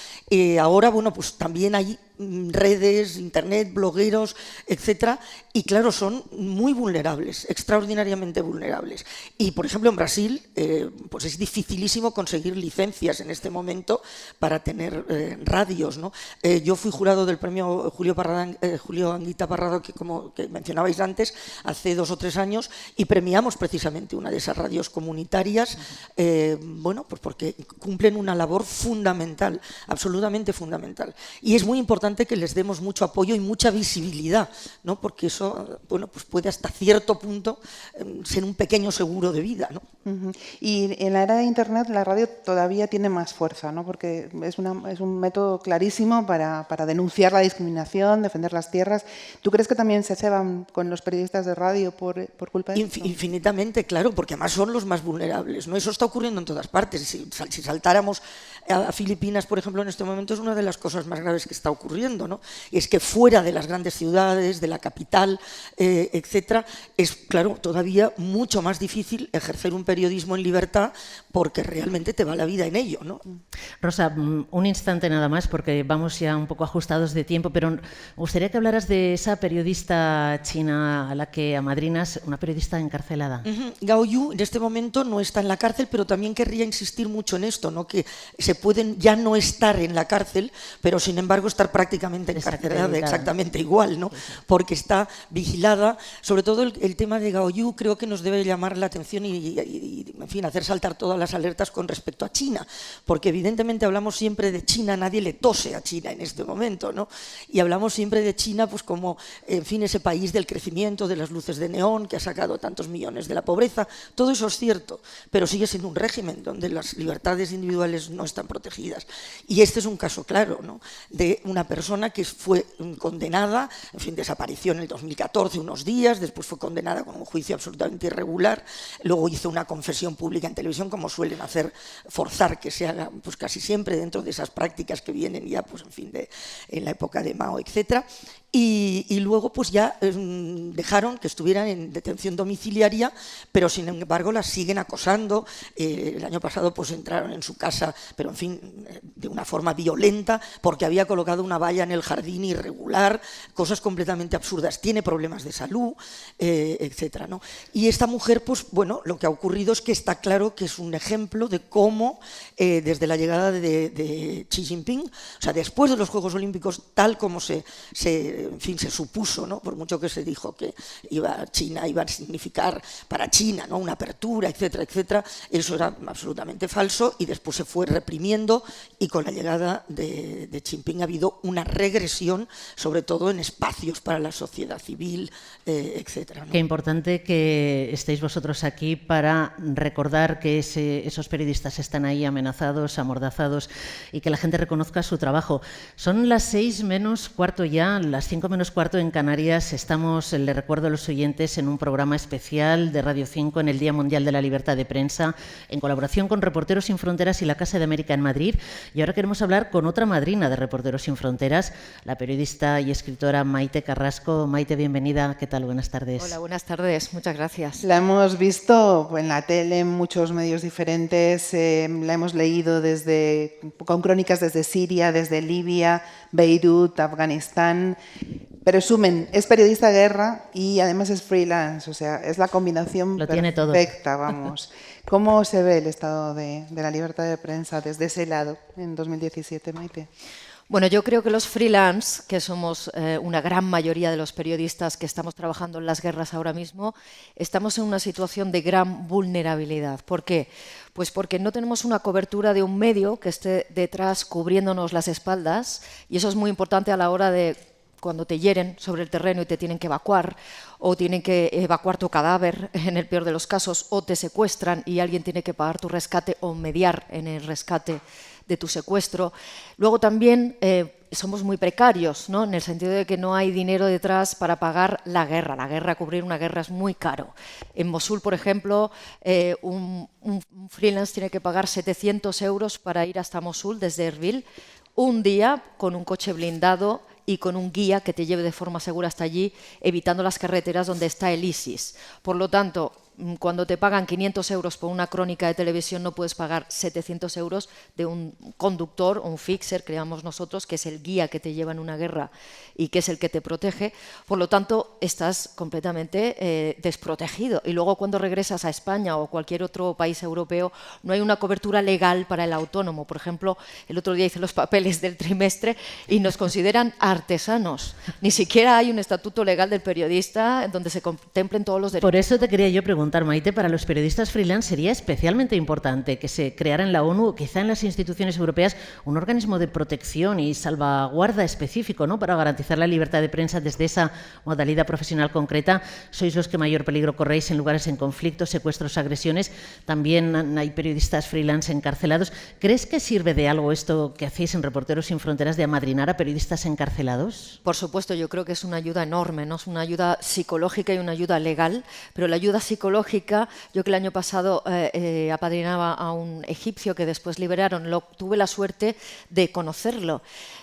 Ahora, bueno, pues también hay redes, internet, blogueros, etcétera, y claro, son muy vulnerables, extraordinariamente vulnerables. Y, por ejemplo, en Brasil, pues es dificilísimo conseguir licencias en este momento para tener radios, ¿no? Yo fui jurado del premio Julio Anguita Parrado, que mencionabais antes, hace 2 o 3 años, y premiamos precisamente una de esas radios comunitarias, bueno, pues porque cumplen una labor fundamental, absolutamente fundamental. Y es muy importante importante que les demos mucho apoyo y mucha visibilidad, ¿no? Porque eso, bueno, pues puede hasta cierto punto ser un pequeño seguro de vida, ¿no? Y en la era de Internet la radio todavía tiene más fuerza, ¿no? Porque es un método clarísimo para denunciar la discriminación, defender las tierras. ¿Tú crees que también se ceban con los periodistas de radio por culpa de eso? Infinitamente, claro, porque además son los más vulnerables, ¿no? Eso está ocurriendo en todas partes. Si saltáramos a Filipinas, por ejemplo, en este momento es una de las cosas más graves que está ocurriendo, ¿no? Es que fuera de las grandes ciudades, de la capital, etcétera, es, claro, todavía mucho más difícil ejercer un periodismo en libertad porque realmente te va la vida en ello, ¿no? Rosa, un instante nada más porque vamos ya un poco ajustados de tiempo, pero me gustaría que hablaras de esa periodista china a la que amadrinas, una periodista encarcelada. Gao Yu en este momento no está en la cárcel, pero también querría insistir mucho en esto, ¿no? Que se pueden ya no estar en la cárcel, pero sin embargo estar prácticamente encarcelada, exactamente igual, ¿no? Porque está vigilada. Sobre todo el tema de Gao Yu creo que nos debe llamar la atención y en fin, hacer saltar todas las alertas con respecto a China, porque evidentemente hablamos siempre de China, nadie le tose a China en este momento, ¿no? Y hablamos siempre de China pues como, en fin, ese país del crecimiento, de las luces de neón, que ha sacado tantos millones de la pobreza. Todo eso es cierto, pero sigue siendo un régimen donde las libertades individuales no están protegidas. Y este es un caso claro, ¿no? De una persona que fue condenada, en fin, desapareció en el 2014 unos días, después fue condenada con un juicio absolutamente irregular, luego hizo una confesión pública en televisión, como suelen hacer, forzar que se haga pues casi siempre dentro de esas prácticas que vienen ya, pues en fin, en la época de Mao, etcétera. Y luego pues ya dejaron que estuvieran en detención domiciliaria, pero sin embargo las siguen acosando. El año pasado pues entraron en su casa, pero en fin, de una forma violenta, porque había colocado una valla en el jardín irregular, cosas completamente absurdas. Tiene problemas de salud, etcétera, ¿no? Y esta mujer, pues bueno, lo que ha ocurrido es que está claro que es un ejemplo de cómo desde la llegada de Xi Jinping, o sea, después de los Juegos Olímpicos, tal como en fin, se supuso, ¿no? Por mucho que se dijo que China iba a significar para China, ¿no? Una apertura, etcétera, etcétera, eso era absolutamente falso y después se fue reprimiendo y con la llegada de Jinping ha habido una regresión, sobre todo en espacios para la sociedad civil, etcétera, ¿no? Qué importante que estéis vosotros aquí para recordar que esos periodistas están ahí amenazados, amordazados y que la gente reconozca su trabajo. Son las 6 menos cuarto ya, las 5 menos cuarto en Canarias. Estamos, le recuerdo a los oyentes, en un programa especial de Radio 5 en el Día Mundial de la Libertad de Prensa, en colaboración con Reporteros Sin Fronteras y la Casa de América en Madrid. Y ahora queremos hablar con otra madrina de Reporteros Sin Fronteras, la periodista y escritora Maite Carrasco. Maite, bienvenida. ¿Qué tal? Buenas tardes. Hola, buenas tardes. Muchas gracias. La hemos visto en la tele, en muchos medios diferentes, la hemos leído con crónicas desde Siria, desde Libia, Beirut, Afganistán. Presumen, es periodista de guerra y además es freelance, o sea, es la combinación perfecta, vamos. ¿Cómo se ve el estado de la libertad de prensa desde ese lado en 2017, Maite? Bueno, yo creo que los freelance, que somos una gran mayoría de los periodistas que estamos trabajando en las guerras ahora mismo, estamos en una situación de gran vulnerabilidad. ¿Por qué? Pues porque no tenemos una cobertura de un medio que esté detrás cubriéndonos las espaldas, y eso es muy importante a la hora de cuando te hieren sobre el terreno y te tienen que evacuar, o tienen que evacuar tu cadáver en el peor de los casos, o te secuestran y alguien tiene que pagar tu rescate o mediar en el rescate de tu secuestro. Luego también somos muy precarios, ¿no? En el sentido de que no hay dinero detrás para pagar la guerra. Cubrir una guerra es muy caro. En Mosul, por ejemplo, un freelance tiene que pagar 700 euros para ir hasta Mosul desde Erbil, un día con un coche blindado y con un guía que te lleve de forma segura hasta allí, evitando las carreteras donde está el ISIS. Por lo tanto, cuando te pagan 500 euros por una crónica de televisión, no puedes pagar 700 euros de un conductor, un fixer, creamos nosotros, que es el guía que te lleva en una guerra y que es el que te protege. Por lo tanto, estás completamente desprotegido. Y luego cuando regresas a España o cualquier otro país europeo, no hay una cobertura legal para el autónomo. Por ejemplo, el otro día hice los papeles del trimestre y nos consideran artesanos. Ni siquiera hay un estatuto legal del periodista en donde se contemplen todos los derechos. Por eso te quería yo preguntar, preguntar, Maite, para los periodistas freelance sería especialmente importante que se creara en la ONU o quizá en las instituciones europeas un organismo de protección y salvaguarda específico, ¿no?, para garantizar la libertad de prensa desde esa modalidad profesional concreta. Sois los que mayor peligro corréis en lugares en conflicto, secuestros, agresiones. También hay periodistas freelance encarcelados. ¿Crees que sirve de algo esto que hacéis en Reporteros Sin Fronteras de amadrinar a periodistas encarcelados? Por supuesto, yo creo que es una ayuda enorme, ¿no? Es una ayuda psicológica y una ayuda legal, pero la ayuda psicológica, yo que el año pasado apadrinaba a un egipcio que después liberaron, tuve la suerte de conocerlo.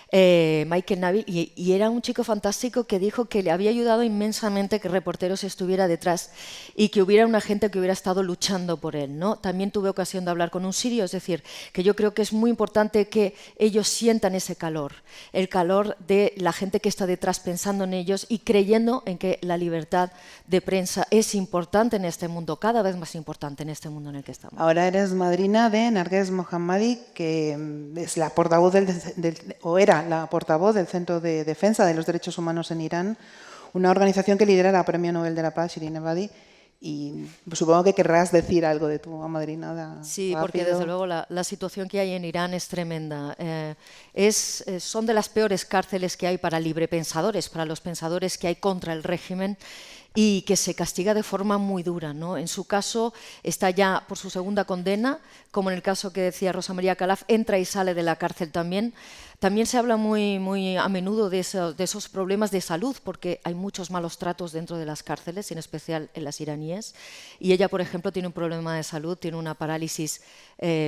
Michael Nabil, y era un chico fantástico que dijo que le había ayudado inmensamente que Reporteros estuviera detrás y que hubiera una gente que hubiera estado luchando por él, ¿no? También tuve ocasión de hablar con un sirio, es decir, que yo creo que es muy importante que ellos sientan ese calor, el calor de la gente que está detrás pensando en ellos y creyendo en que la libertad de prensa es importante en este mundo, cada vez más importante en este mundo en el que estamos. Ahora eres madrina de Narges Mohammadi, que es la portavoz o era la portavoz del Centro de Defensa de los Derechos Humanos en Irán, una organización que lidera la Premio Nobel de la Paz, Shirin Ebadi, y supongo que querrás decir algo de tu amadrinada. Sí, rápido. Porque desde luego la situación que hay en Irán es tremenda. Son de las peores cárceles que hay para librepensadores, para los pensadores que hay contra el régimen, y que se castiga de forma muy dura, ¿no? En su caso está ya por su segunda condena, como en el caso que decía Rosa María Calaf, entra y sale de la cárcel también. También se habla muy a menudo de esos problemas de salud, porque hay muchos malos tratos dentro de las cárceles, en especial en las iraníes. Y ella, por ejemplo, tiene un problema de salud, tiene una parálisis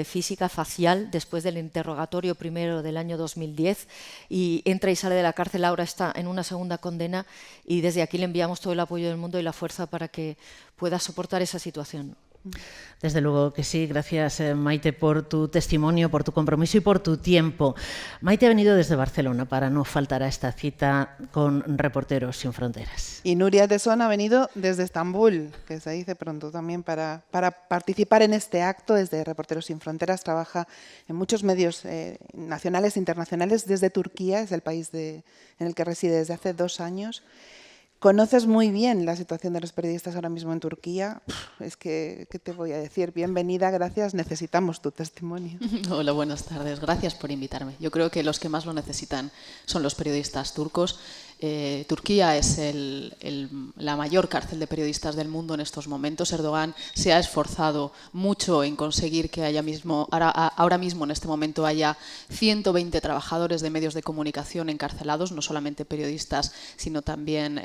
física facial después del interrogatorio primero del año 2010, y entra y sale de la cárcel, ahora está en una segunda condena, y desde aquí le enviamos todo el apoyo del mundo y la fuerza para que pueda soportar esa situación. Desde luego que sí. Gracias, Maite, por tu testimonio, por tu compromiso y por tu tiempo. Maite ha venido desde Barcelona para no faltar a esta cita con Reporteros Sin Fronteras. Y Nuria Tesón ha venido desde Estambul, que se dice pronto también, para participar en este acto desde Reporteros Sin Fronteras. Trabaja en muchos medios nacionales e internacionales desde Turquía, es el país en el que reside desde hace 2 años. Conoces muy bien la situación de los periodistas ahora mismo en Turquía. Es que, ¿qué te voy a decir? Bienvenida, gracias, necesitamos tu testimonio. Hola, buenas tardes, gracias por invitarme. Yo creo que los que más lo necesitan son los periodistas turcos. Turquía es la mayor cárcel de periodistas del mundo en estos momentos. Erdogan se ha esforzado mucho en conseguir que ahora mismo en este momento haya 120 trabajadores de medios de comunicación encarcelados, no solamente periodistas, sino también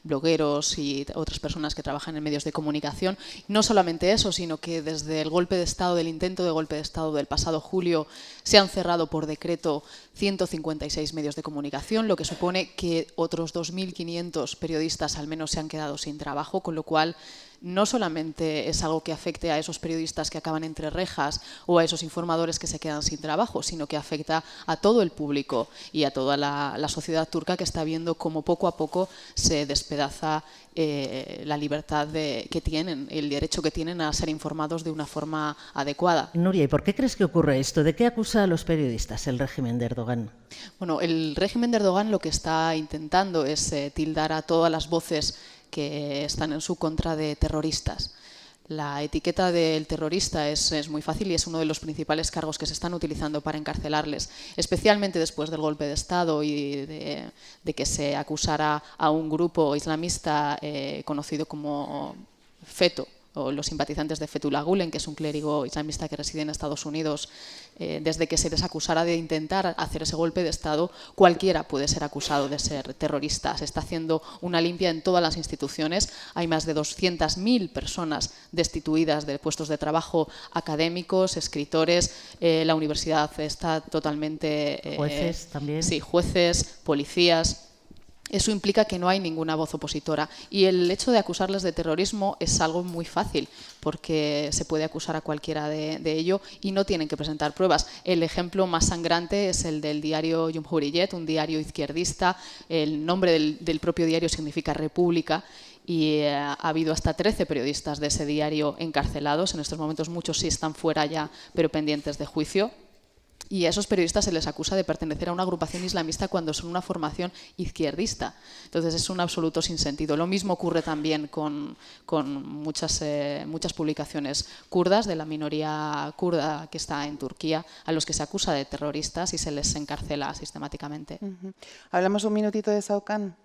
blogueros y otras personas que trabajan en medios de comunicación. No solamente eso, sino que desde el golpe de Estado, del intento de golpe de Estado del pasado julio, se han cerrado por decreto 156 medios de comunicación, lo que supone que otros 2.500 periodistas al menos se han quedado sin trabajo, con lo cual no solamente es algo que afecte a esos periodistas que acaban entre rejas o a esos informadores que se quedan sin trabajo, sino que afecta a todo el público y a toda la sociedad turca, que está viendo cómo poco a poco se despedaza la libertad que tienen, el derecho que tienen a ser informados de una forma adecuada. Nuria, ¿y por qué crees que ocurre esto? ¿De qué acusa a los periodistas el régimen de Erdogan? Bueno, el régimen de Erdogan lo que está intentando es tildar a todas las voces que están en su contra de terroristas. La etiqueta del terrorista es muy fácil y es uno de los principales cargos que se están utilizando para encarcelarles, especialmente después del golpe de Estado y de que se acusara a un grupo islamista conocido como FETÖ, o los simpatizantes de Fethullah Gülen, que es un clérigo islamista que reside en Estados Unidos. Desde que se les acusara de intentar hacer ese golpe de Estado, cualquiera puede ser acusado de ser terrorista. Se está haciendo una limpia en todas las instituciones. Hay más de 200.000 personas destituidas de puestos de trabajo académicos, escritores. La universidad está totalmente... Jueces también. Sí, jueces, policías. Eso implica que no hay ninguna voz opositora, y el hecho de acusarles de terrorismo es algo muy fácil, porque se puede acusar a cualquiera de ello y no tienen que presentar pruebas. El ejemplo más sangrante es el del diario Cumhuriyet, un diario izquierdista. El nombre del propio diario significa República, y ha habido hasta 13 periodistas de ese diario encarcelados. En estos momentos muchos sí están fuera ya, pero pendientes de juicio. Y a esos periodistas se les acusa de pertenecer a una agrupación islamista cuando son una formación izquierdista. Entonces es un absoluto sinsentido. Lo mismo ocurre también con muchas publicaciones kurdas de la minoría kurda que está en Turquía, a los que se acusa de terroristas y se les encarcela sistemáticamente. ¿Hablamos un minutito de Saucán?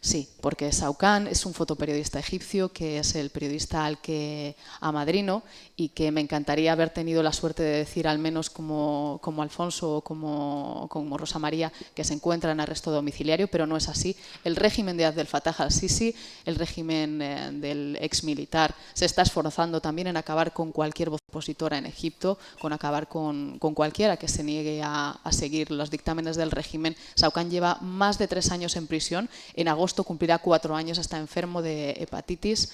Sí, porque Saucán es un fotoperiodista egipcio que es el periodista al que amadrino y que me encantaría haber tenido la suerte de decir, al menos como Alfonso o como Rosa María, que se encuentra en arresto domiciliario, pero no es así. El régimen de Abdel Fattah al-Sisi, el régimen del exmilitar, se está esforzando también en acabar con cualquier voz opositora en Egipto, con acabar con cualquiera que se niegue a seguir los dictámenes del régimen. Saucán lleva más de 3 años en prisión. En agosto cumplirá 4 años, está enfermo de hepatitis.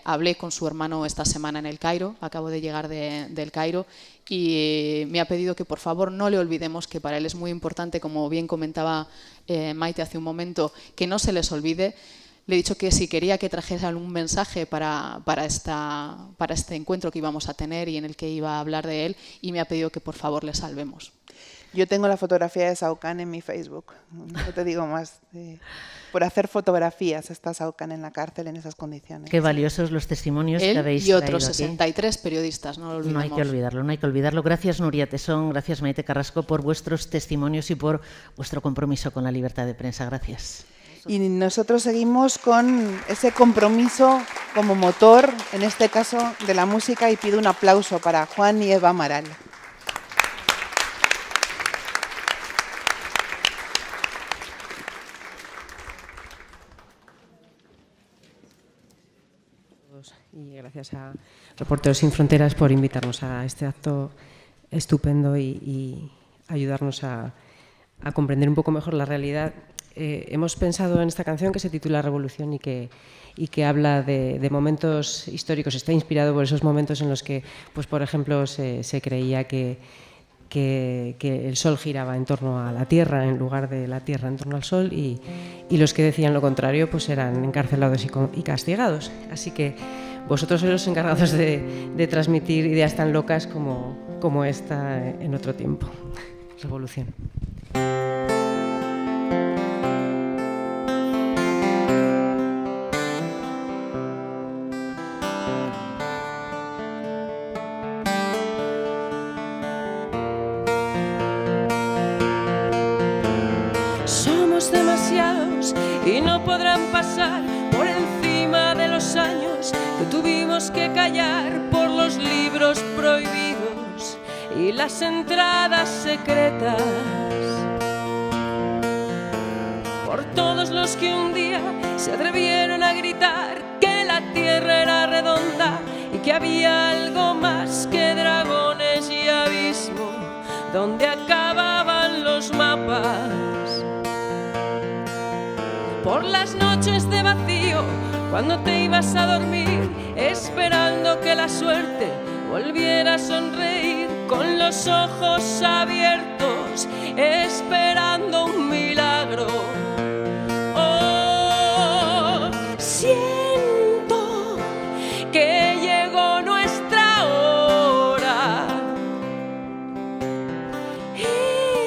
Hablé con su hermano esta semana en el Cairo, acabo de llegar del Cairo, y me ha pedido que por favor no le olvidemos que para él es muy importante, como bien comentaba Maite hace un momento, que no se les olvide. Le he dicho que si quería que trajeran un mensaje para este encuentro que íbamos a tener y en el que iba a hablar de él, y me ha pedido que por favor le salvemos. Yo tengo la fotografía de Saucán en mi Facebook, no te digo más. Por hacer fotografías está Saucán en la cárcel en esas condiciones. Qué valiosos los testimonios Él que habéis y otros traído 63 periodistas, no lo olvidemos. No hay que olvidarlo, no hay que olvidarlo. Gracias Nuria Tesón, gracias Maite Carrasco por vuestros testimonios y por vuestro compromiso con la libertad de prensa. Gracias. Y nosotros seguimos con ese compromiso como motor, en este caso de la música, y pido un aplauso para Juan y Eva Amaral. Y gracias a Reporteros Sin Fronteras por invitarnos a este acto estupendo y ayudarnos a comprender un poco mejor la realidad. Hemos pensado en esta canción que se titula Revolución y que habla de momentos históricos. Está inspirado por esos momentos en los que, pues, por ejemplo, se creía que el Sol giraba en torno a la Tierra en lugar de la Tierra en torno al Sol, y los que decían lo contrario pues eran encarcelados y castigados. Así que vosotros sois los encargados de transmitir ideas tan locas como esta en otro tiempo. Revolución. Somos demasiados y no podrán pasar por encima de los años que tuvimos que callar por los libros prohibidos y las entradas secretas, por todos los que un día se atrevieron a gritar que la tierra era redonda y que había algo más que dragones y abismo donde acababan los mapas. Por las noches de vacío, cuando te ibas a dormir, esperando que la suerte volviera a sonreír, con los ojos abiertos, esperando un milagro. Oh, siento que llegó nuestra hora.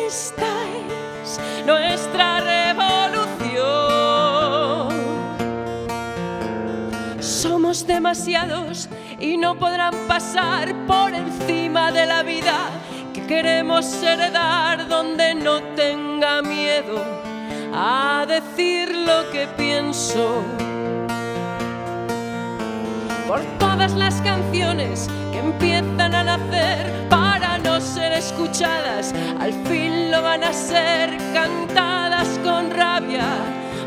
Esta es nuestra revolución. Somos demasiados y no podrán pasar por encima de la vida que queremos heredar, donde no tenga miedo a decir lo que pienso. Por todas las canciones que empiezan a nacer para no ser escuchadas, al fin lo van a ser, cantadas con rabia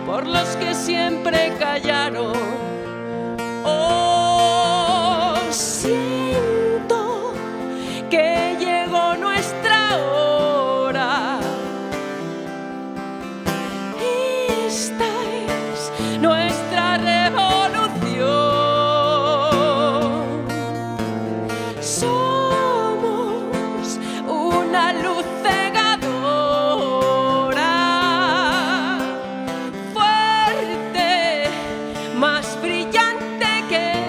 por los que siempre callaron. Oh, siento que llegó nuestra hora. Esta es nuestra revolución. Somos una luz cegadora, fuerte, más brillante que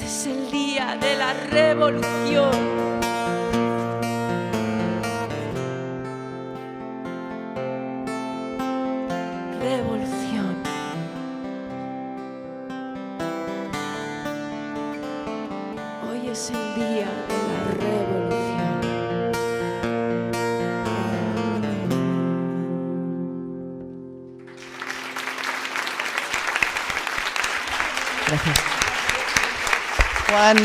Este es el día de la revolución. Revolución. Hoy es el día de la revolución. Gracias. Juan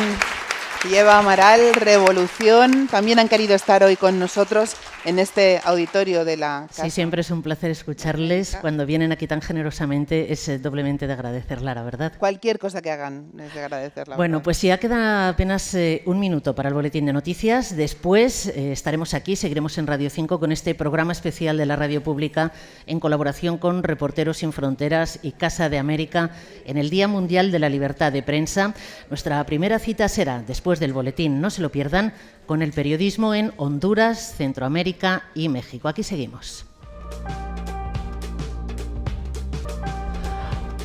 y Eva Amaral, Revolución, también han querido estar hoy con nosotros en este auditorio de la casa. Sí, siempre es un placer escucharles. Cuando vienen aquí tan generosamente es doblemente de agradecer, Lara, ¿verdad? Cualquier cosa que hagan es de agradecerla. Bueno, pues ya queda apenas un minuto para el boletín de noticias. Después estaremos aquí, seguiremos en Radio 5 con este programa especial de la radio pública en colaboración con Reporteros Sin Fronteras y Casa de América en el Día Mundial de la Libertad de Prensa. Nuestra primera cita será después del boletín, no se lo pierdan, con el periodismo en Honduras, Centroamérica y México. Aquí seguimos.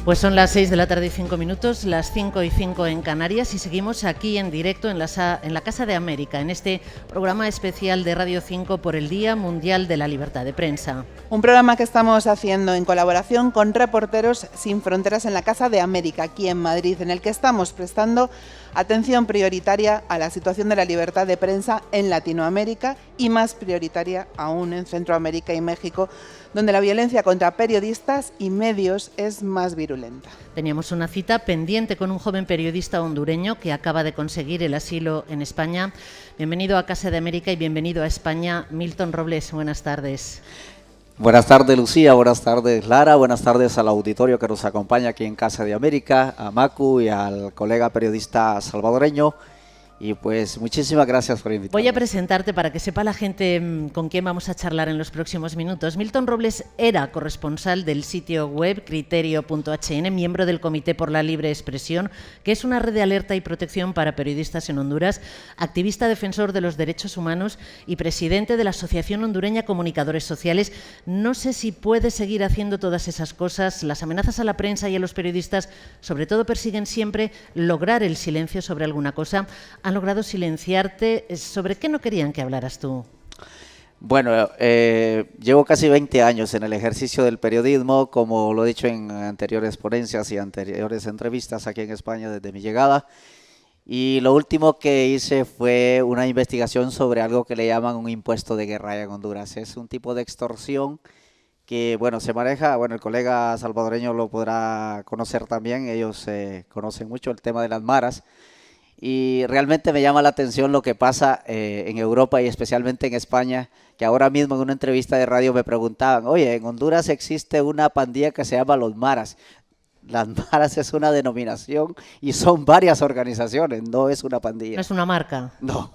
Pues son las 6 de la tarde y 5 minutos, las 5 y 5 en Canarias y seguimos aquí en directo en la Casa de América, en este programa especial de Radio 5 por el Día Mundial de la Libertad de Prensa. Un programa que estamos haciendo en colaboración con Reporteros Sin Fronteras en la Casa de América, aquí en Madrid, en el que estamos prestando atención prioritaria a la situación de la libertad de prensa en Latinoamérica y más prioritaria aún en Centroamérica y México, donde la violencia contra periodistas y medios es más virulenta. Teníamos una cita pendiente con un joven periodista hondureño que acaba de conseguir el asilo en España. Bienvenido a Casa de América y bienvenido a España, Milton Robles. Buenas tardes. Buenas tardes, Lucía. Buenas tardes, Lara. Buenas tardes al auditorio que nos acompaña aquí en Casa de América, a Macu y al colega periodista salvadoreño. Y pues muchísimas gracias por invitarme. Voy a presentarte para que sepa la gente con quién vamos a charlar en los próximos minutos. Milton Robles era corresponsal del sitio web criterio.hn, miembro del Comité por la Libre Expresión, que es una red de alerta y protección para periodistas en Honduras, activista defensor de los derechos humanos y presidente de la Asociación Hondureña Comunicadores Sociales. No sé si puede seguir haciendo todas esas cosas. Las amenazas a la prensa y a los periodistas, sobre todo, persiguen siempre lograr el silencio sobre alguna cosa. Han logrado silenciarte. ¿Sobre qué no querían que hablaras tú? Bueno, llevo casi 20 años en el ejercicio del periodismo, como lo he dicho en anteriores ponencias y anteriores entrevistas aquí en España desde mi llegada. Y lo último que hice fue una investigación sobre algo que le llaman un impuesto de guerra en Honduras. Es un tipo de extorsión que, bueno, se maneja, bueno, el colega salvadoreño lo podrá conocer también, ellos conocen mucho el tema de las maras. Y realmente me llama la atención lo que pasa en Europa y especialmente en España, que ahora mismo en una entrevista de radio me preguntaban, oye, en Honduras existe una pandilla que se llama Los Maras. Las Maras es una denominación y son varias organizaciones, no es una pandilla. ¿No es una marca? No,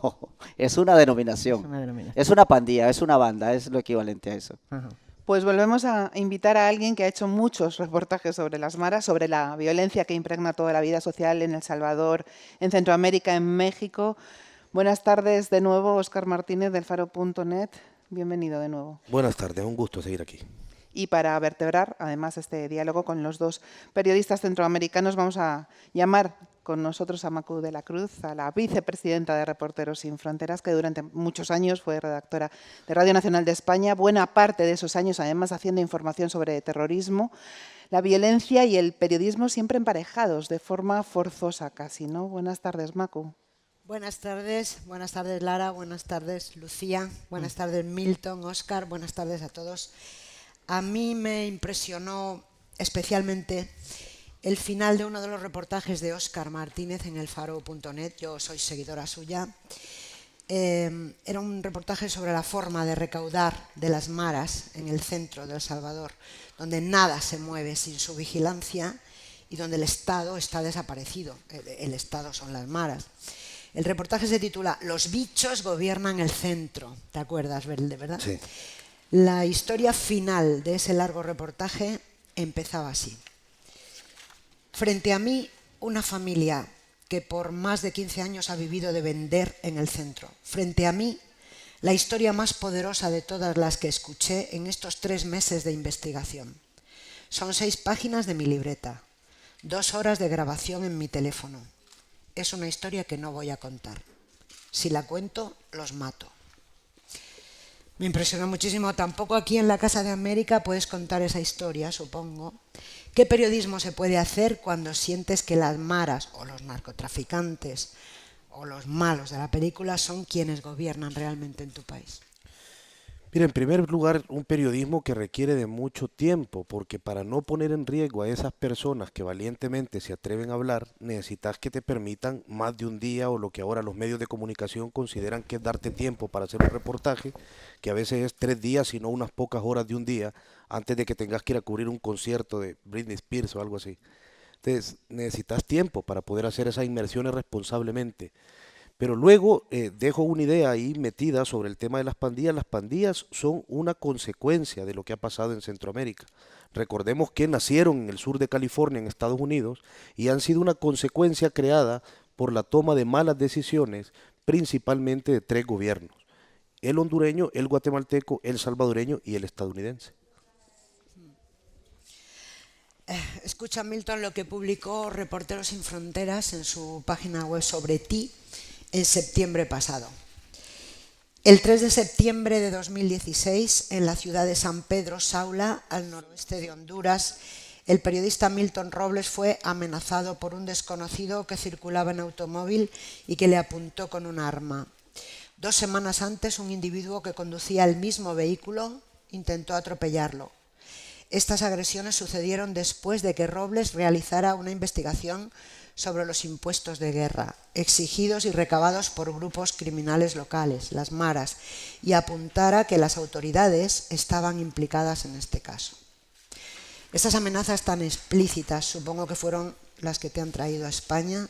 es una denominación. Es una pandilla, es una banda, es lo equivalente a eso. Ajá. Pues volvemos a invitar a alguien que ha hecho muchos reportajes sobre las maras, sobre la violencia que impregna toda la vida social en El Salvador, en Centroamérica, en México. Buenas tardes de nuevo, Óscar Martínez del Faro.net. Bienvenido de nuevo. Buenas tardes, un gusto seguir aquí. Y para vertebrar, además, este diálogo con los dos periodistas centroamericanos, vamos a llamar con nosotros a Macu de la Cruz, a la vicepresidenta de Reporteros Sin Fronteras, que durante muchos años fue redactora de Radio Nacional de España, buena parte de esos años además haciendo información sobre terrorismo, la violencia y el periodismo siempre emparejados, de forma forzosa casi, ¿no? Buenas tardes, Macu. Buenas tardes Lara, buenas tardes Lucía, buenas tardes Milton, Óscar, buenas tardes a todos. A mí me impresionó especialmente el final de uno de los reportajes de Óscar Martínez en el Faro.net, yo soy seguidora suya. Era un reportaje sobre la forma de recaudar de las maras en el centro de El Salvador, donde nada se mueve sin su vigilancia y donde el Estado está desaparecido. El Estado son las maras. El reportaje se titula Los bichos gobiernan el centro. ¿Te acuerdas, verdad? Sí. La historia final de ese largo reportaje empezaba así. Frente a mí, una familia que por más de 15 años ha vivido de vender en el centro. Frente a mí, la historia más poderosa de todas las que escuché en estos 3 meses de investigación. Son 6 páginas de mi libreta, 2 horas de grabación en mi teléfono. es una historia que no voy a contar. Si la cuento, los mato. Me impresionó muchísimo. Tampoco aquí en la Casa de América puedes contar esa historia, supongo. ¿Qué periodismo se puede hacer cuando sientes que las maras o los narcotraficantes o los malos de la película son quienes gobiernan realmente en tu país? Mira, en primer lugar, un periodismo que requiere de mucho tiempo, porque para no poner en riesgo a esas personas que valientemente se atreven a hablar, necesitas que te permitan más de un día o lo que ahora los medios de comunicación consideran que es darte tiempo para hacer un reportaje, que a veces es 3 días, sino unas pocas horas de un día, antes de que tengas que ir a cubrir un concierto de Britney Spears o algo así. Entonces, necesitas tiempo para poder hacer esas inmersiones responsablemente. Pero luego dejo una idea ahí metida sobre el tema de las pandillas. Las pandillas son una consecuencia de lo que ha pasado en Centroamérica. Recordemos que nacieron en el sur de California, en Estados Unidos, y han sido una consecuencia creada por la toma de malas decisiones, principalmente de 3 gobiernos: el hondureño, el guatemalteco, el salvadoreño y el estadounidense. Escucha, Milton, lo que publicó Reporteros Sin Fronteras en su página web sobre ti en septiembre pasado. El 3 de septiembre de 2016, en la ciudad de San Pedro Saula, al noroeste de Honduras, el periodista Milton Robles fue amenazado por un desconocido que circulaba en automóvil y que le apuntó con un arma. 2 semanas antes, un individuo que conducía el mismo vehículo intentó atropellarlo. Estas agresiones sucedieron después de que Robles realizara una investigación sobre los impuestos de guerra, exigidos y recabados por grupos criminales locales, las maras, y apuntara que las autoridades estaban implicadas en este caso. Estas amenazas tan explícitas supongo que fueron las que te han traído a España.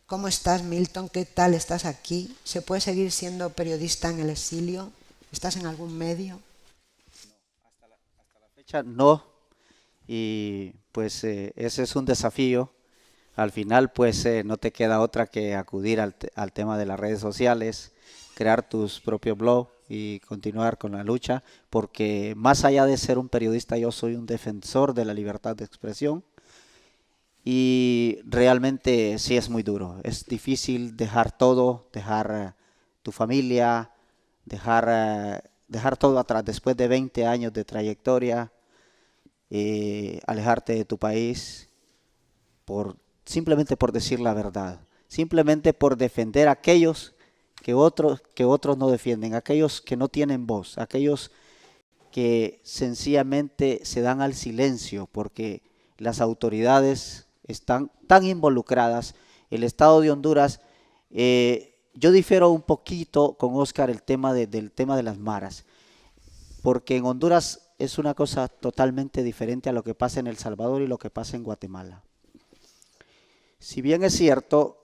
¿Cómo estás, Milton? ¿Qué tal estás aquí? ¿Se puede seguir siendo periodista en el exilio? ¿Estás en algún medio? Hasta la fecha no, y pues ese es un desafío. Al final, pues no te queda otra que acudir al tema de las redes sociales, crear tus propios blogs y continuar con la lucha, porque más allá de ser un periodista, yo soy un defensor de la libertad de expresión y realmente sí es muy duro. Es difícil dejar todo, dejar tu familia, dejar todo atrás después de 20 años de trayectoria, alejarte de tu país simplemente por decir la verdad, simplemente por defender a aquellos que otros no defienden, aquellos que no tienen voz, aquellos que sencillamente se dan al silencio porque las autoridades están tan involucradas. El Estado de Honduras, yo difiero un poquito con Oscar del tema de las maras, porque en Honduras es una cosa totalmente diferente a lo que pasa en El Salvador y lo que pasa en Guatemala. Si bien es cierto,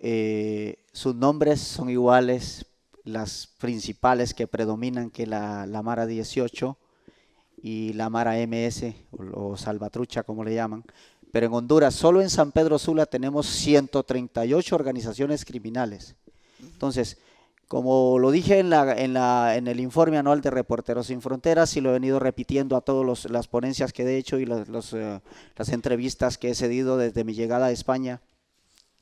sus nombres son iguales, las principales que predominan, que la Mara 18 y la Mara MS o Salvatrucha, como le llaman, pero en Honduras, solo en San Pedro Sula tenemos 138 organizaciones criminales. Entonces, como lo dije en el informe anual de Reporteros Sin Fronteras, y lo he venido repitiendo a todas las ponencias que he hecho y las entrevistas que he cedido desde mi llegada a España,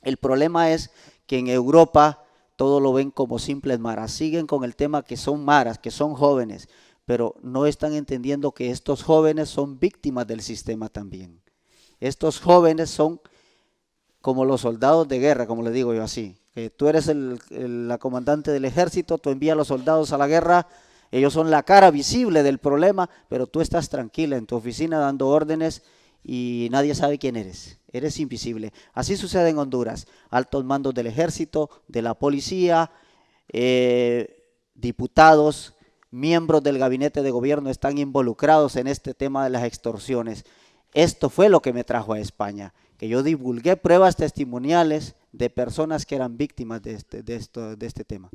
el problema es que en Europa todo lo ven como simples maras, siguen con el tema que son maras, que son jóvenes, pero no están entendiendo que estos jóvenes son víctimas del sistema también. Estos jóvenes son como los soldados de guerra, como le digo yo así, que tú eres la comandante del ejército, tú envías a los soldados a la guerra, ellos son la cara visible del problema, pero tú estás tranquila en tu oficina dando órdenes y nadie sabe quién eres. Eres invisible. Así sucede en Honduras. Altos mandos del ejército, de la policía, diputados, miembros del gabinete de gobierno están involucrados en este tema de las extorsiones. Esto fue lo que me trajo a España, que yo divulgué pruebas testimoniales de personas que eran víctimas de este tema.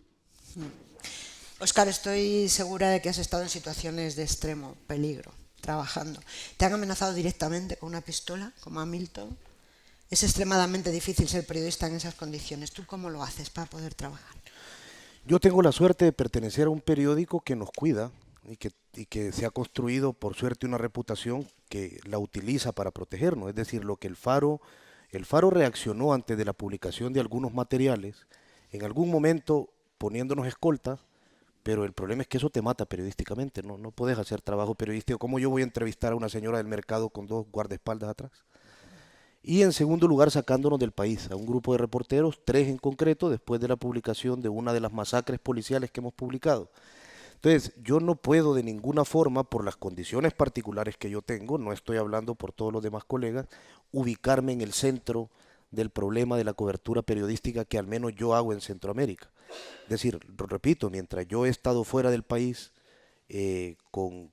Óscar, estoy segura de que has estado en situaciones de extremo peligro, trabajando. ¿Te han amenazado directamente con una pistola, como a Milton? Es extremadamente difícil ser periodista en esas condiciones. ¿Tú cómo lo haces para poder trabajar? Yo tengo la suerte de pertenecer a un periódico que nos cuida y que se ha construido, por suerte, una reputación que la utiliza para protegernos. Es decir, lo que el Faro El Faro reaccionó antes de la publicación de algunos materiales, en algún momento poniéndonos escolta, pero el problema es que eso te mata periodísticamente, no puedes hacer trabajo periodístico. ¿Cómo yo voy a entrevistar a una señora del mercado con 2 guardaespaldas atrás? Y en segundo lugar, sacándonos del país a un grupo de reporteros, 3 en concreto, después de la publicación de una de las masacres policiales que hemos publicado. Entonces, yo no puedo de ninguna forma, por las condiciones particulares que yo tengo, no estoy hablando por todos los demás colegas, ubicarme en el centro del problema de la cobertura periodística que al menos yo hago en Centroamérica. Es decir, repito, mientras yo he estado fuera del país con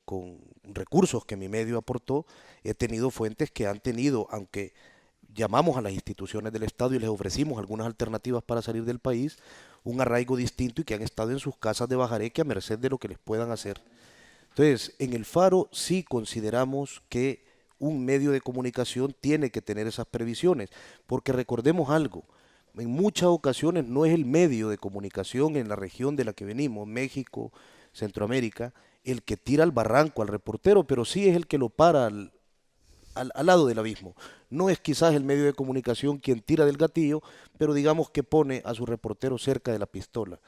recursos que mi medio aportó, he tenido fuentes que han tenido, aunque llamamos a las instituciones del Estado y les ofrecimos algunas alternativas para salir del país, un arraigo distinto y que han estado en sus casas de bajareque a merced de lo que les puedan hacer. Entonces, en el Faro sí consideramos que un medio de comunicación tiene que tener esas previsiones, porque recordemos algo, en muchas ocasiones no es el medio de comunicación en la región de la que venimos, México, Centroamérica, el que tira al barranco al reportero, pero sí es el que lo para al lado del abismo. No es quizás el medio de comunicación quien tira del gatillo, pero digamos que pone a su reportero cerca de la pistola.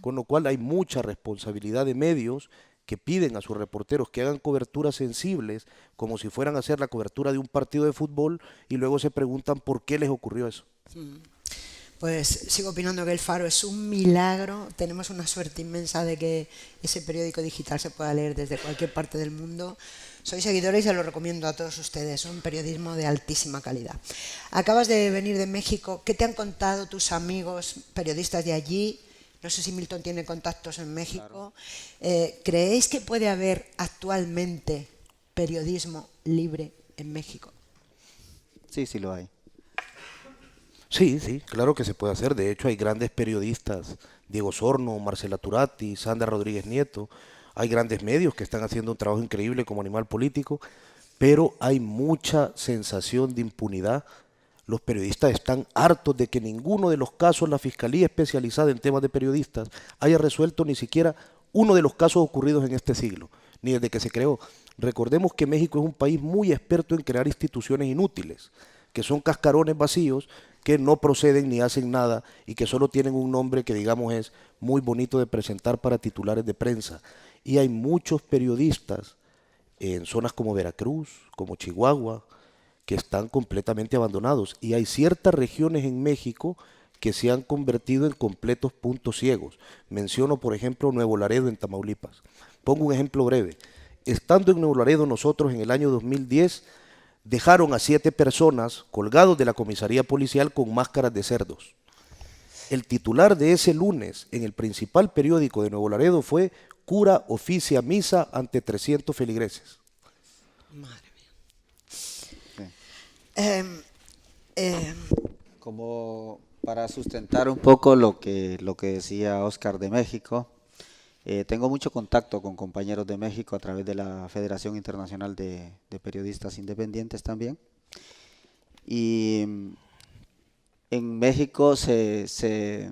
Con lo cual hay mucha responsabilidad de medios que piden a sus reporteros que hagan coberturas sensibles, como si fueran a hacer la cobertura de un partido de fútbol, y luego se preguntan por qué les ocurrió eso. Pues sigo opinando que el Faro es un milagro. Tenemos una suerte inmensa de que ese periódico digital se pueda leer desde cualquier parte del mundo. Soy seguidora y se lo recomiendo a todos ustedes, un periodismo de altísima calidad. Acabas de venir de México, ¿qué te han contado tus amigos periodistas de allí? No sé si Milton tiene contactos en México. Claro. ¿Creéis que puede haber actualmente periodismo libre en México? Sí, sí lo hay. Sí, claro que se puede hacer. De hecho, hay grandes periodistas, Diego Sorno, Marcela Turati, Sandra Rodríguez Nieto. Hay grandes medios que están haciendo un trabajo increíble como Animal Político, pero hay mucha sensación de impunidad. Los periodistas están hartos de que ninguno de los casos, la Fiscalía especializada en temas de periodistas, haya resuelto ni siquiera uno de los casos ocurridos en este siglo, ni desde que se creó. Recordemos que México es un país muy experto en crear instituciones inútiles, que son cascarones vacíos, que no proceden ni hacen nada y que solo tienen un nombre que digamos es muy bonito de presentar para titulares de prensa. Y hay muchos periodistas en zonas como Veracruz, como Chihuahua, que están completamente abandonados. Y hay ciertas regiones en México que se han convertido en completos puntos ciegos. Menciono, por ejemplo, Nuevo Laredo en Tamaulipas. Pongo un ejemplo breve. Estando en Nuevo Laredo nosotros en el año 2010, dejaron a 7 personas colgados de la comisaría policial con máscaras de cerdos. El titular de ese lunes en el principal periódico de Nuevo Laredo fue: cura oficia misa ante 300 feligreses. Madre mía. Como para sustentar un poco lo que decía Óscar de México, tengo mucho contacto con compañeros de México a través de la Federación Internacional de Periodistas Independientes también. Y en México se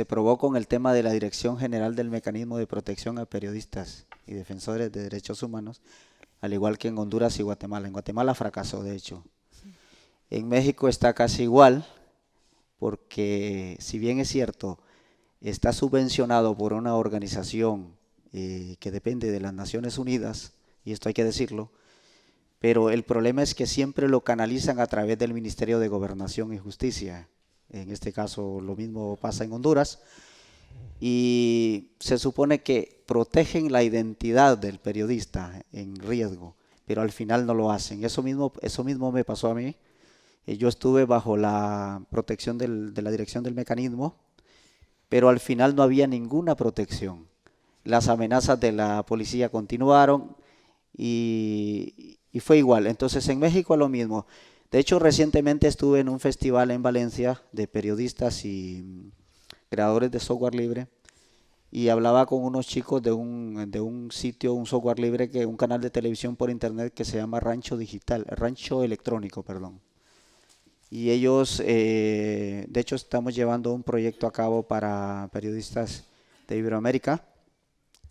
probó con el tema de la Dirección General del Mecanismo de Protección a Periodistas y Defensores de Derechos Humanos, al igual que en Honduras y Guatemala. En Guatemala fracasó, de hecho. En México está casi igual, porque si bien es cierto, está subvencionado por una organización que depende de las Naciones Unidas, y esto hay que decirlo, pero el problema es que siempre lo canalizan a través del Ministerio de Gobernación y Justicia. En este caso lo mismo pasa en Honduras, y se supone que protegen la identidad del periodista en riesgo, pero al final no lo hacen. Eso mismo me pasó a mí. Yo estuve bajo la protección de la dirección del mecanismo, pero al final no había ninguna protección. Las amenazas de la policía continuaron y fue igual. Entonces en México lo mismo. De hecho, recientemente estuve en un festival en Valencia de periodistas y creadores de software libre, y hablaba con unos chicos de un sitio, un software libre, un canal de televisión por internet que se llama Rancho Electrónico. Y ellos, de hecho, estamos llevando un proyecto a cabo para periodistas de Iberoamérica,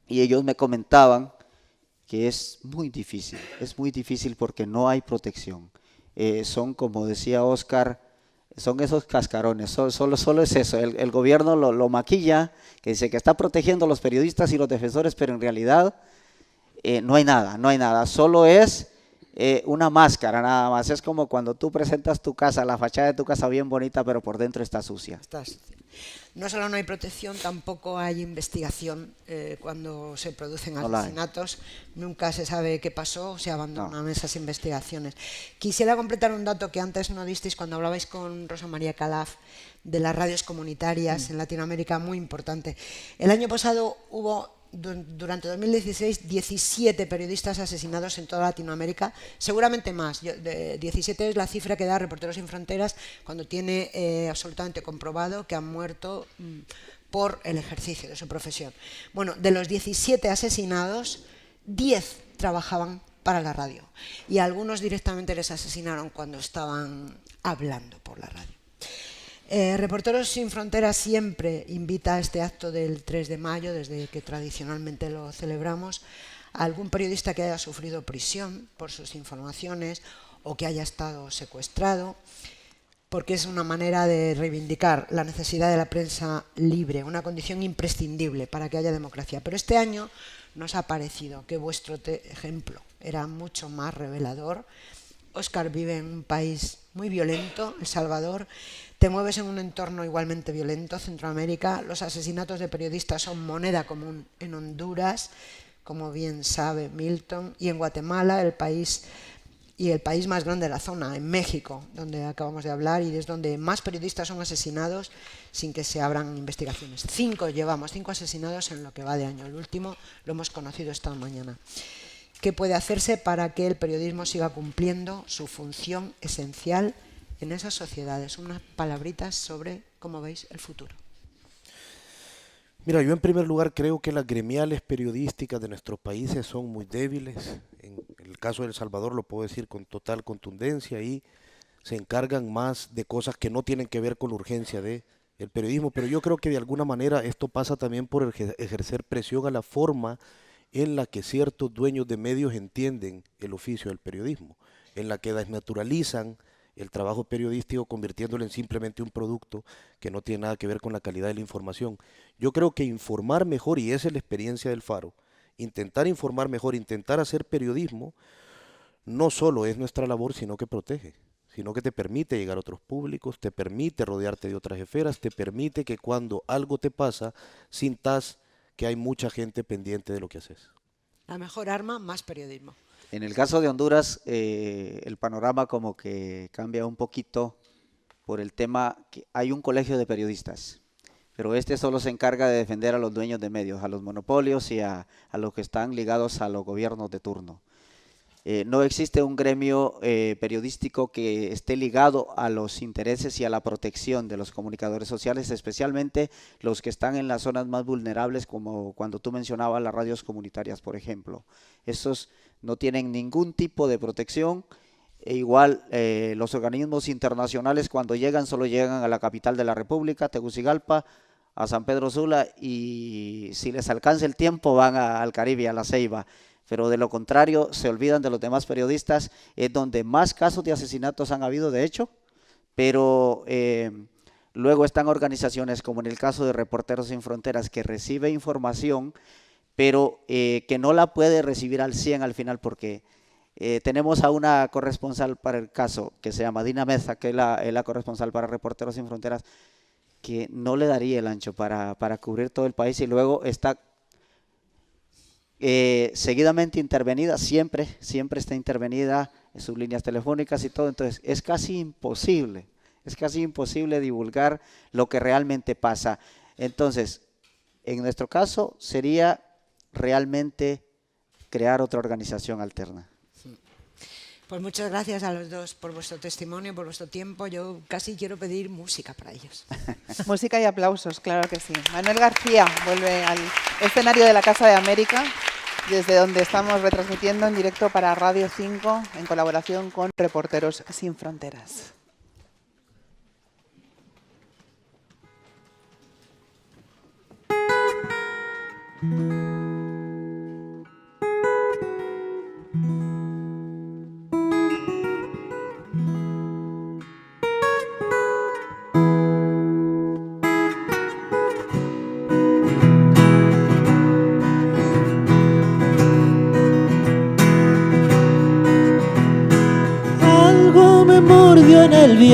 y ellos me comentaban que es muy difícil porque no hay protección. Son, como decía Óscar, son esos cascarones, solo es eso. El gobierno lo maquilla, que dice que está protegiendo a los periodistas y los defensores, pero en realidad no hay nada, solo es una máscara nada más. Es como cuando tú presentas tu casa, la fachada de tu casa bien bonita, pero por dentro está sucia. No solo no hay protección, tampoco hay investigación cuando se producen asesinatos. Nunca se sabe qué pasó, se abandonan esas investigaciones. Quisiera completar un dato que antes no disteis cuando hablabais con Rosa María Calaf de las radios comunitarias en Latinoamérica, muy importante. El año pasado hubo, durante 2016, 17 periodistas asesinados en toda Latinoamérica, seguramente más. 17 es la cifra que da Reporteros Sin Fronteras cuando tiene absolutamente comprobado que han muerto por el ejercicio de su profesión. Bueno, de los 17 asesinados, 10 trabajaban para la radio y a algunos directamente les asesinaron cuando estaban hablando por la radio. Reporteros Sin Fronteras siempre invita a este acto del 3 de mayo, desde que tradicionalmente lo celebramos, a algún periodista que haya sufrido prisión por sus informaciones o que haya estado secuestrado, porque es una manera de reivindicar la necesidad de la prensa libre, una condición imprescindible para que haya democracia. Pero este año nos ha parecido que vuestro ejemplo era mucho más revelador. Óscar vive en un país muy violento, El Salvador. Te mueves en un entorno igualmente violento, Centroamérica. Los asesinatos de periodistas son moneda común en Honduras, como bien sabe Milton, y en Guatemala, el país más grande de la zona, en México, donde acabamos de hablar, y es donde más periodistas son asesinados sin que se abran investigaciones. 5 asesinados en lo que va de año. El último lo hemos conocido esta mañana. ¿Qué puede hacerse para que el periodismo siga cumpliendo su función esencial en esas sociedades? Unas palabritas sobre cómo veis el futuro. Mira, yo en primer lugar creo que las gremiales periodísticas de nuestros países son muy débiles. En el caso de El Salvador lo puedo decir con total contundencia, y se encargan más de cosas que no tienen que ver con la urgencia del periodismo, pero yo creo que de alguna manera esto pasa también por ejercer presión a la forma en la que ciertos dueños de medios entienden el oficio del periodismo, en la que desnaturalizan el trabajo periodístico convirtiéndolo en simplemente un producto que no tiene nada que ver con la calidad de la información. Yo creo que informar mejor, y esa es la experiencia del Faro, intentar informar mejor, intentar hacer periodismo, no solo es nuestra labor, sino que protege, sino que te permite llegar a otros públicos, te permite rodearte de otras esferas, te permite que cuando algo te pasa, sintas que hay mucha gente pendiente de lo que haces. La mejor arma, más periodismo. En el caso de Honduras, el panorama como que cambia un poquito por el tema que hay un colegio de periodistas, pero este solo se encarga de defender a los dueños de medios, a los monopolios y a los que están ligados a los gobiernos de turno. No existe un gremio periodístico que esté ligado a los intereses y a la protección de los comunicadores sociales, especialmente los que están en las zonas más vulnerables, como cuando tú mencionabas las radios comunitarias, por ejemplo. Estos no tienen ningún tipo de protección, e igual los organismos internacionales cuando llegan solo llegan a la capital de la República, Tegucigalpa, a San Pedro Sula, y si les alcanza el tiempo van al Caribe, a La Ceiba. Pero de lo contrario se olvidan de los demás periodistas. Es donde más casos de asesinatos han habido, de hecho, pero luego están organizaciones como en el caso de Reporteros Sin Fronteras, que recibe información, pero que no la puede recibir al 100 al final, porque tenemos a una corresponsal para el caso, que se llama Dina Meza, que es la corresponsal para Reporteros Sin Fronteras, que no le daría el ancho para cubrir todo el país, y luego está seguidamente intervenida, siempre está intervenida en sus líneas telefónicas y todo. Entonces es casi imposible divulgar lo que realmente pasa. Entonces, en nuestro caso sería realmente crear otra organización alterna. Pues muchas gracias a los dos por vuestro testimonio, por vuestro tiempo. Yo casi quiero pedir música para ellos. Música y aplausos, claro que sí. Manuel García vuelve al escenario de la Casa de América, desde donde estamos retransmitiendo en directo para Radio 5 en colaboración con Reporteros Sin Fronteras.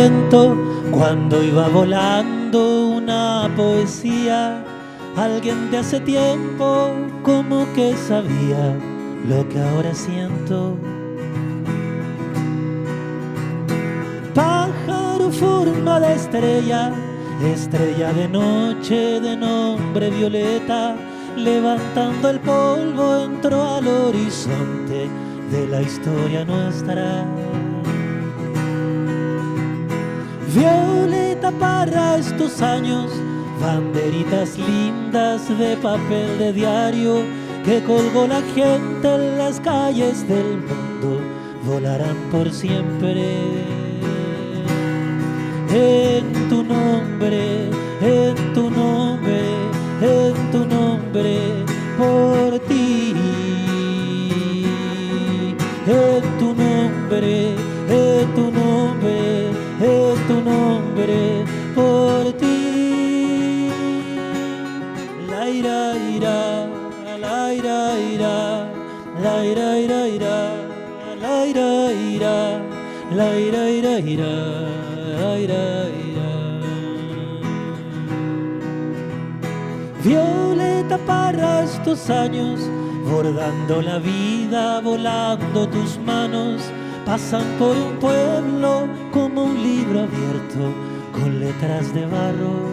viento cuando iba volando una poesía. Alguien de hace tiempo como que sabía lo que ahora siento. Pájaro forma de estrella, estrella de noche de nombre Violeta, levantando el polvo entró al horizonte de la historia nuestra. Violeta para estos años, banderitas lindas de papel de diario que colgó la gente en las calles del mundo, volarán por siempre. En tu nombre, en tu nombre, en tu nombre, por ti. En tu nombre, en tu nombre, en tu nombre, por ti. La ira ira, la ira ira, la ira ira ira, la ira ira, la ira ira ira. Violeta para estos años, bordando la vida, volando tus manos, pasan por un pueblo como un libro abierto con letras de barro.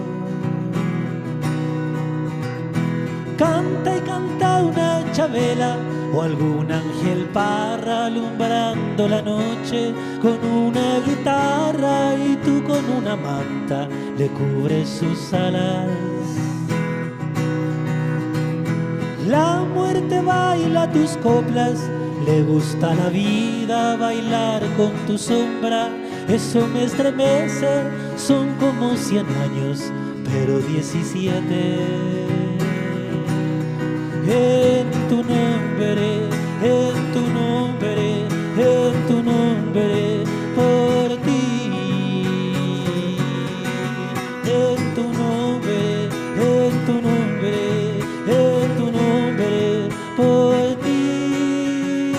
Canta y canta una chabela o algún ángel parra alumbrando la noche con una guitarra y tú con una manta le cubres sus alas. La muerte baila tus coplas, le gusta la vida bailar con tu sombra. Eso me estremece, son como 100 años, pero 17. En tu nombre, en tu nombre, en tu nombre, por ti. En tu nombre, en tu nombre, en tu nombre, por ti.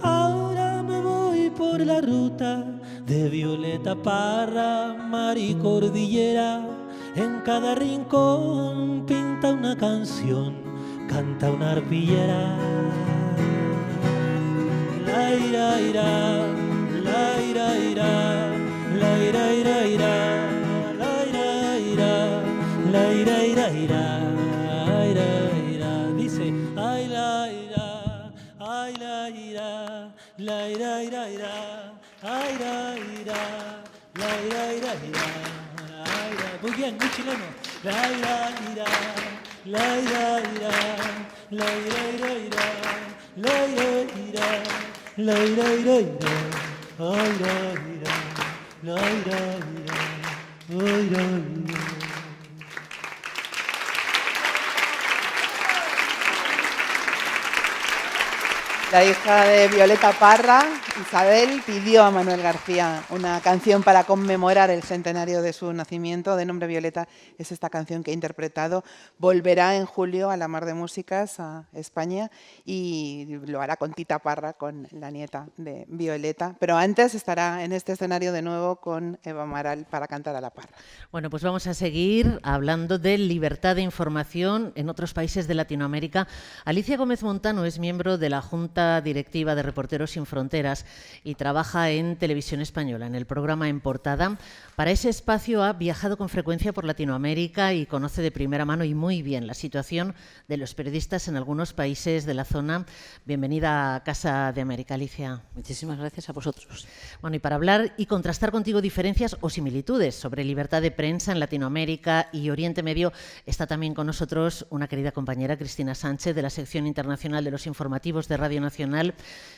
Ahora me voy por la ruta de Violeta Parra, mar y cordillera. En cada rincón pinta una canción, canta una arpillera. La ira ira, la ira ira, la ira ira ira, la ira ira, la ira ira ira, ira ira. Dice, ay la ira, ay la ira, la ira ira ira, ay la ira, la ira ira ira. Muy bien, muy chileno. La ira ira, la ira ira, la ira ira ira, la ira ira, la ira ira ira, ay la ira, la ira ira, ay la ira. La hija de Violeta Parra, Isabel, pidió a Manuel García una canción para conmemorar el centenario de su nacimiento. De nombre Violeta es esta canción que ha interpretado. Volverá en julio a la Mar de Músicas a España y lo hará con Tita Parra, con la nieta de Violeta. Pero antes estará en este escenario de nuevo con Eva Amaral para cantar a la Parra. Bueno, pues vamos a seguir hablando de libertad de información en otros países de Latinoamérica. Alicia Gómez Montano es miembro de la Junta Directiva de Reporteros Sin Fronteras y trabaja en Televisión Española, en el programa En Portada. Para ese espacio ha viajado con frecuencia por Latinoamérica y conoce de primera mano y muy bien la situación de los periodistas en algunos países de la zona. Bienvenida a Casa de América, Alicia. Muchísimas gracias a vosotros. Bueno, y para hablar y contrastar contigo diferencias o similitudes sobre libertad de prensa en Latinoamérica y Oriente Medio, está también con nosotros una querida compañera, Cristina Sánchez, de la sección internacional de los informativos de Radio Nacional.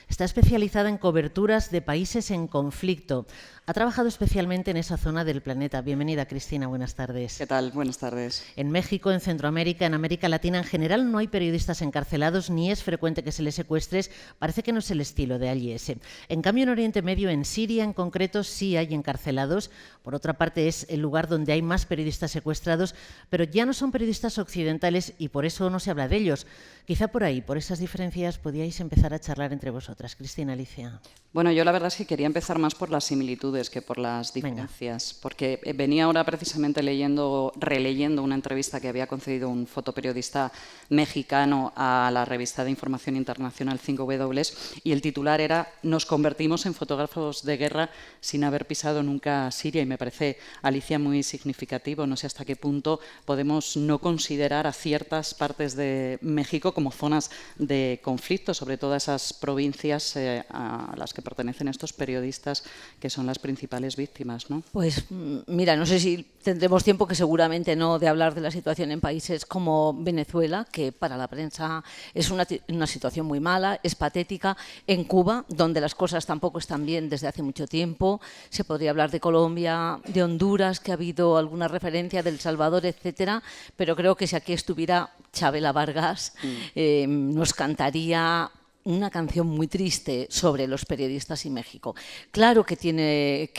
Está especializada en coberturas de países en conflicto. Ha trabajado especialmente en esa zona del planeta. Bienvenida, Cristina, buenas tardes. ¿Qué tal? Buenas tardes. En México, en Centroamérica, en América Latina en general no hay periodistas encarcelados ni es frecuente que se les secuestres. Parece que no es el estilo de allí ese. En cambio, en Oriente Medio, en Siria en concreto, sí hay encarcelados. Por otra parte, es el lugar donde hay más periodistas secuestrados, pero ya no son periodistas occidentales y por eso no se habla de ellos. Quizá por ahí, por esas diferencias, podíais empezar empezar a charlar entre vosotras. Cristina, Alicia. Bueno, yo la verdad es que quería empezar más por las similitudes que por las diferencias, porque venía ahora precisamente releyendo una entrevista que había concedido un fotoperiodista mexicano a la revista de información internacional 5W, y el titular era "Nos convertimos en fotógrafos de guerra sin haber pisado nunca Siria", y me parece, Alicia, muy significativo. No sé hasta qué punto podemos no considerar a ciertas partes de México como zonas de conflicto, sobre todo esas provincias a las que pertenecen estos periodistas, que son las principales víctimas, ¿no? Pues mira, no sé si tendremos tiempo, que seguramente no, de hablar de la situación en países como Venezuela, que para la prensa es una situación muy mala, es patética. En Cuba, donde las cosas tampoco están bien desde hace mucho tiempo. Se podría hablar de Colombia, de Honduras, que ha habido alguna referencia, de El Salvador, etcétera, pero creo que si aquí estuviera Chabela Vargas, nos cantaría una canción muy triste sobre los periodistas y México. Claro que tienes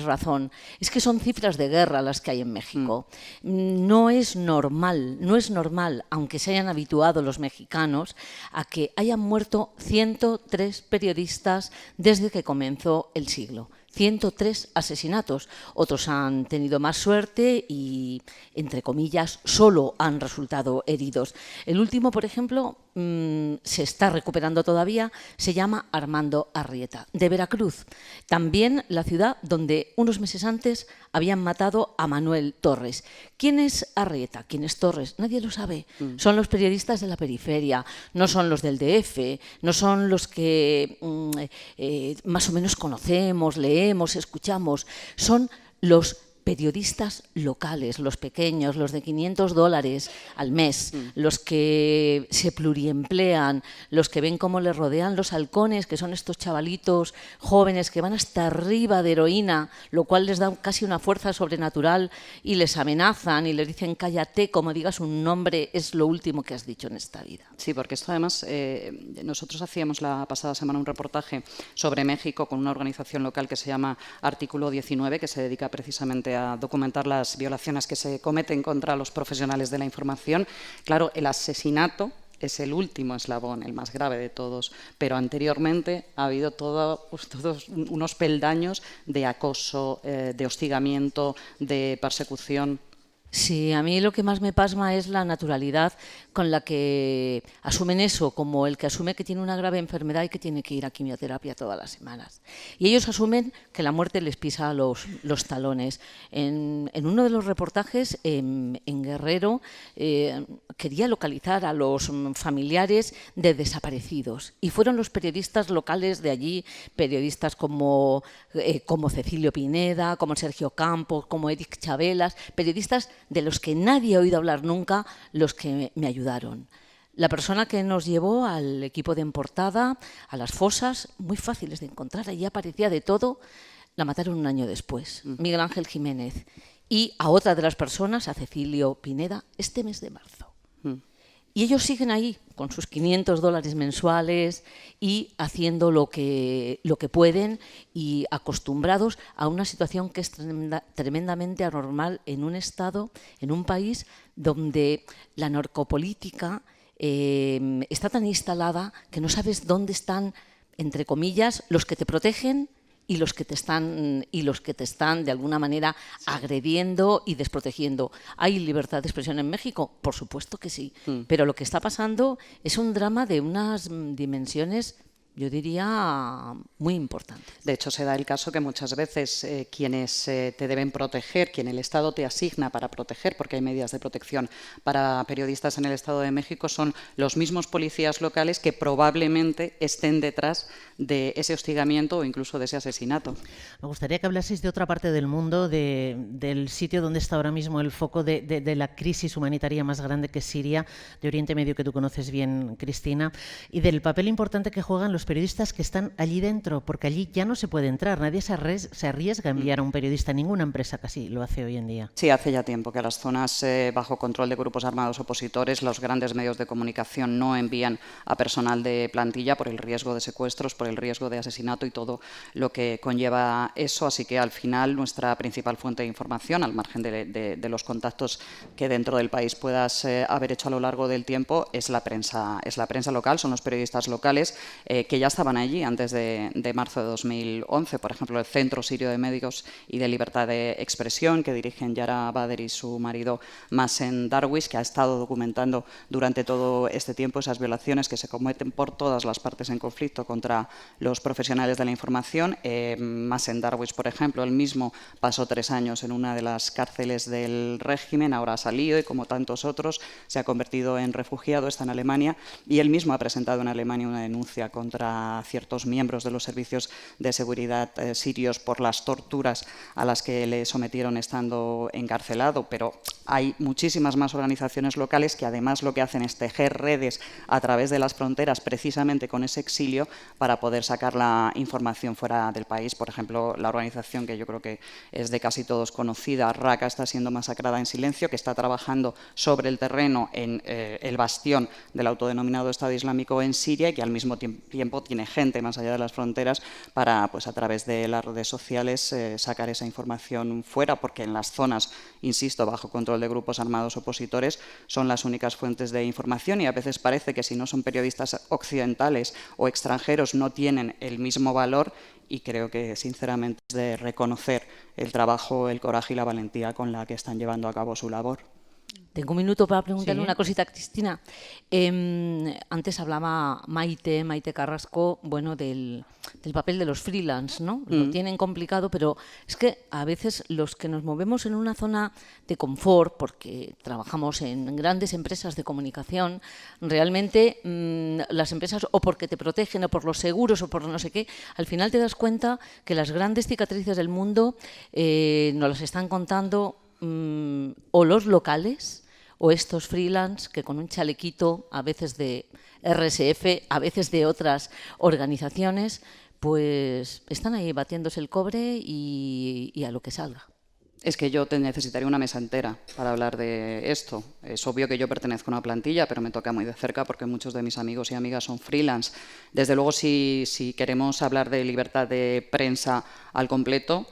razón. Es que son cifras de guerra las que hay en México. No es normal, aunque se hayan habituado los mexicanos a que hayan muerto 103 periodistas desde que comenzó el siglo. 103 asesinatos. Otros han tenido más suerte y, entre comillas, solo han resultado heridos. El último, por ejemplo, se está recuperando todavía, se llama Armando Arrieta, de Veracruz. También la ciudad donde unos meses antes habían matado a Manuel Torres. ¿Quién es Arrieta? ¿Quién es Torres? Nadie lo sabe. Son los periodistas de la periferia, no son los del DF, no son los que más o menos conocemos, leemos, escuchamos. Son los periodistas locales, los pequeños, los de $500 al mes, los que se pluriemplean, los que ven cómo les rodean los halcones, que son estos chavalitos jóvenes que van hasta arriba de heroína, lo cual les da casi una fuerza sobrenatural, y les amenazan y les dicen cállate, como digas un nombre, es lo último que has dicho en esta vida. Sí, porque esto además, nosotros hacíamos la pasada semana un reportaje sobre México con una organización local que se llama Artículo 19, que se dedica precisamente a documentar las violaciones que se cometen contra los profesionales de la información. Claro, el asesinato es el último eslabón, el más grave de todos, pero anteriormente ha habido todos unos peldaños de acoso, de hostigamiento, de persecución. Sí, a mí lo que más me pasma es la naturalidad con la que asumen eso, como el que asume que tiene una grave enfermedad y que tiene que ir a quimioterapia todas las semanas. Y ellos asumen que la muerte les pisa los talones. En uno de los reportajes en Guerrero quería localizar a los familiares de desaparecidos, y fueron los periodistas locales de allí, periodistas como Cecilio Pineda, como Sergio Campos, como Eric Chabelas, periodistas de los que nadie ha oído hablar nunca, los que me ayudaron. La persona que nos llevó al equipo de En Portada, a las fosas, muy fáciles de encontrar, allí aparecía de todo, la mataron un año después, Miguel Ángel Jiménez. Y a otra de las personas, a Cecilio Pineda, este mes de marzo. Y ellos siguen ahí, con sus $500 mensuales y haciendo lo que pueden, y acostumbrados a una situación que es tremendamente anormal en un Estado, en un país donde la narcopolítica está tan instalada que no sabes dónde están, entre comillas, los que te protegen y los que te están de alguna manera agrediendo y desprotegiendo. ¿Hay libertad de expresión en México? Por supuesto que sí, pero lo que está pasando es un drama de unas dimensiones, yo diría, muy importante. De hecho, se da el caso que muchas veces quienes te deben proteger, quien el Estado te asigna para proteger, porque hay medidas de protección para periodistas en el Estado de México, son los mismos policías locales que probablemente estén detrás de ese hostigamiento o incluso de ese asesinato. Me gustaría que hablaseis de otra parte del mundo, del sitio donde está ahora mismo el foco de la crisis humanitaria más grande, que es Siria, de Oriente Medio, que tú conoces bien, Cristina, y del papel importante que juegan los periodistas que están allí dentro, porque allí ya no se puede entrar, nadie se arriesga a enviar a un periodista, ninguna empresa casi lo hace hoy en día. Sí, hace ya tiempo que las zonas bajo control de grupos armados opositores, los grandes medios de comunicación no envían a personal de plantilla por el riesgo de secuestros, por el riesgo de asesinato y todo lo que conlleva eso, así que al final nuestra principal fuente de información, al margen de los contactos que dentro del país puedas haber hecho a lo largo del tiempo, es la prensa local, son los periodistas locales que ya estaban allí antes de marzo de 2011, por ejemplo el Centro Sirio de Medios y de Libertad de Expresión, que dirigen Yara Bader y su marido Masen Darwish, que ha estado documentando durante todo este tiempo esas violaciones que se cometen por todas las partes en conflicto contra los profesionales de la información. Masen Darwish, por ejemplo, él mismo pasó 3 años en una de las cárceles del régimen, ahora ha salido y como tantos otros se ha convertido en refugiado, está en Alemania y él mismo ha presentado en Alemania una denuncia contra ciertos miembros de los servicios de seguridad sirios por las torturas a las que le sometieron estando encarcelado, pero hay muchísimas más organizaciones locales que además lo que hacen es tejer redes a través de las fronteras precisamente con ese exilio para poder sacar la información fuera del país. Por ejemplo, la organización que yo creo que es de casi todos conocida, Raqqa, está siendo masacrada en silencio, que está trabajando sobre el terreno en el bastión del autodenominado Estado Islámico en Siria y que al mismo tiempo tiene gente más allá de las fronteras para, pues a través de las redes sociales, sacar esa información fuera, porque en las zonas, insisto, bajo control de grupos armados opositores, son las únicas fuentes de información y a veces parece que si no son periodistas occidentales o extranjeros no tienen el mismo valor y creo que sinceramente es de reconocer el trabajo, el coraje y la valentía con la que están llevando a cabo su labor. Tengo un minuto para preguntarle Sí. una cosita a Cristina. Antes hablaba Maite Carrasco, bueno, del papel de los freelance, ¿no? Lo tienen complicado, pero es que a veces los que nos movemos en una zona de confort, porque trabajamos en grandes empresas de comunicación, realmente las empresas o porque te protegen o por los seguros o por no sé qué, al final te das cuenta que las grandes cicatrices del mundo nos las están contando o los locales o estos freelance que con un chalequito, a veces de RSF, a veces de otras organizaciones, pues están ahí batiéndose el cobre y a lo que salga. Es que yo te necesitaría una mesa entera para hablar de esto. Es obvio que yo pertenezco a una plantilla, pero me toca muy de cerca porque muchos de mis amigos y amigas son freelance. Desde luego, si queremos hablar de libertad de prensa al completo,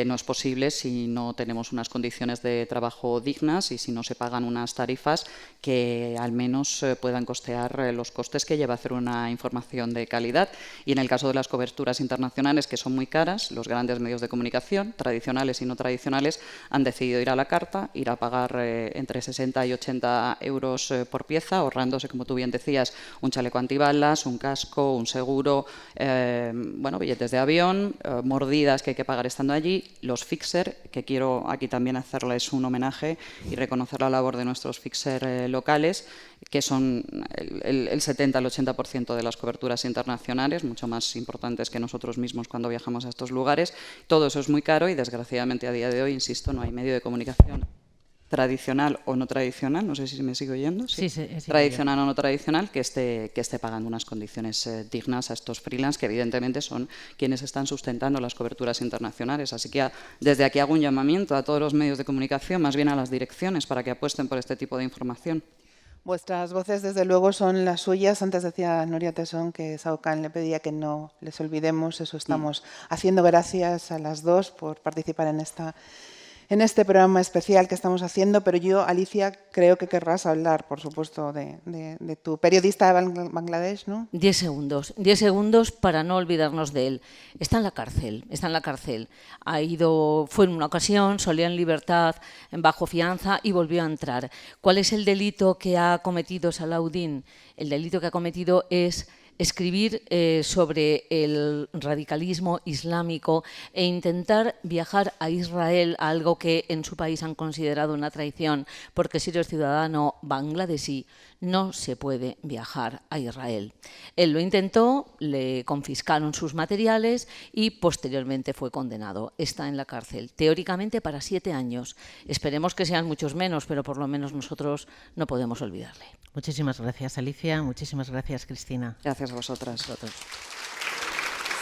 no es posible si no tenemos unas condiciones de trabajo dignas y si no se pagan unas tarifas que al menos puedan costear los costes que lleva hacer una información de calidad. Y en el caso de las coberturas internacionales, que son muy caras, los grandes medios de comunicación, tradicionales y no tradicionales, han decidido ir a la carta, ir a pagar entre 60 y 80 euros por pieza, ahorrándose, como tú bien decías, un chaleco antibalas, un casco, un seguro, bueno, billetes de avión, mordidas que hay que pagar estando allí. Los fixer, que quiero aquí también hacerles un homenaje y reconocer la labor de nuestros fixer locales, que son el 70 al 80% de las coberturas internacionales, mucho más importantes que nosotros mismos cuando viajamos a estos lugares. Todo eso es muy caro y desgraciadamente a día de hoy, insisto, no hay medio de comunicación tradicional o no tradicional, no sé si me sigo oyendo, sí, tradicional o no tradicional, que esté pagando unas condiciones dignas a estos freelance, que evidentemente son quienes están sustentando las coberturas internacionales. Así que desde aquí hago un llamamiento a todos los medios de comunicación, más bien a las direcciones, para que apuesten por este tipo de información. Vuestras voces, desde luego, son las suyas. Antes decía Nuria Tesón que Saucán le pedía que no les olvidemos. Eso estamos haciendo. Gracias a las dos por participar en este programa especial que estamos haciendo, pero yo, Alicia, creo que querrás hablar, por supuesto, de tu periodista de Bangladesh, ¿no? 10 segundos para no olvidarnos de él. Está en la cárcel. Fue en una ocasión, solía en libertad, bajo fianza y volvió a entrar. ¿Cuál es el delito que ha cometido Salahuddin? El delito que ha cometido es escribir sobre el radicalismo islámico e intentar viajar a Israel, algo que en su país han considerado una traición, porque si eres ciudadano bangladesí no se puede viajar a Israel. Él lo intentó, le confiscaron sus materiales y posteriormente fue condenado. Está en la cárcel, teóricamente para 7 años. Esperemos que sean muchos menos, pero por lo menos nosotros no podemos olvidarle. Muchísimas gracias, Alicia. Muchísimas gracias, Cristina. Gracias a vosotras.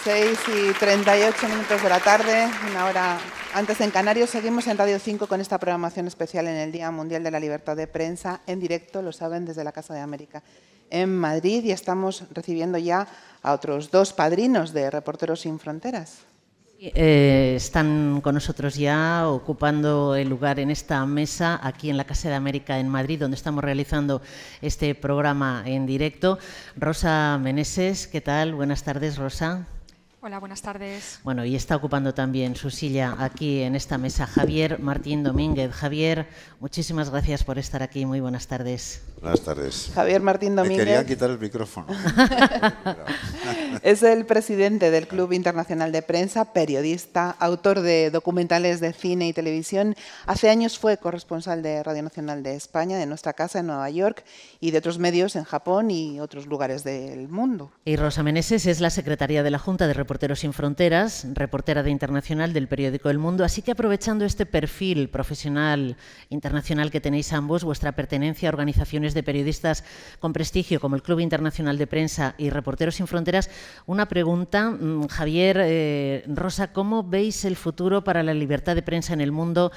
6:38 de la tarde, una hora antes en Canarias. Seguimos en Radio 5 con esta programación especial en el Día Mundial de la Libertad de Prensa, en directo, lo saben, desde la Casa de América en Madrid, y estamos recibiendo ya a otros dos padrinos de Reporteros Sin Fronteras. Están con nosotros ya ocupando el lugar en esta mesa aquí en la Casa de América en Madrid, donde estamos realizando este programa en directo. Rosa Meneses, ¿qué tal? Buenas tardes, Rosa. Hola, buenas tardes. Bueno, y está ocupando también su silla aquí en esta mesa Javier Martín Domínguez. Javier, muchísimas gracias por estar aquí. Muy buenas tardes. Buenas tardes. Javier Martín Domínguez. Me querían quitar el micrófono. Es el presidente del Club Internacional de Prensa, periodista, autor de documentales de cine y televisión. Hace años fue corresponsal de Radio Nacional de España, de nuestra casa en Nueva York, y de otros medios en Japón y otros lugares del mundo. Y Rosa Meneses es la secretaria de la Junta de Reporteros Sin Fronteras, reportera de Internacional del periódico El Mundo. Así que, aprovechando este perfil profesional internacional que tenéis ambos, vuestra pertenencia a organizaciones de periodistas con prestigio como el Club Internacional de Prensa y Reporteros Sin Fronteras, una pregunta, Javier, Rosa, ¿cómo veis el futuro para la libertad de prensa en el mundo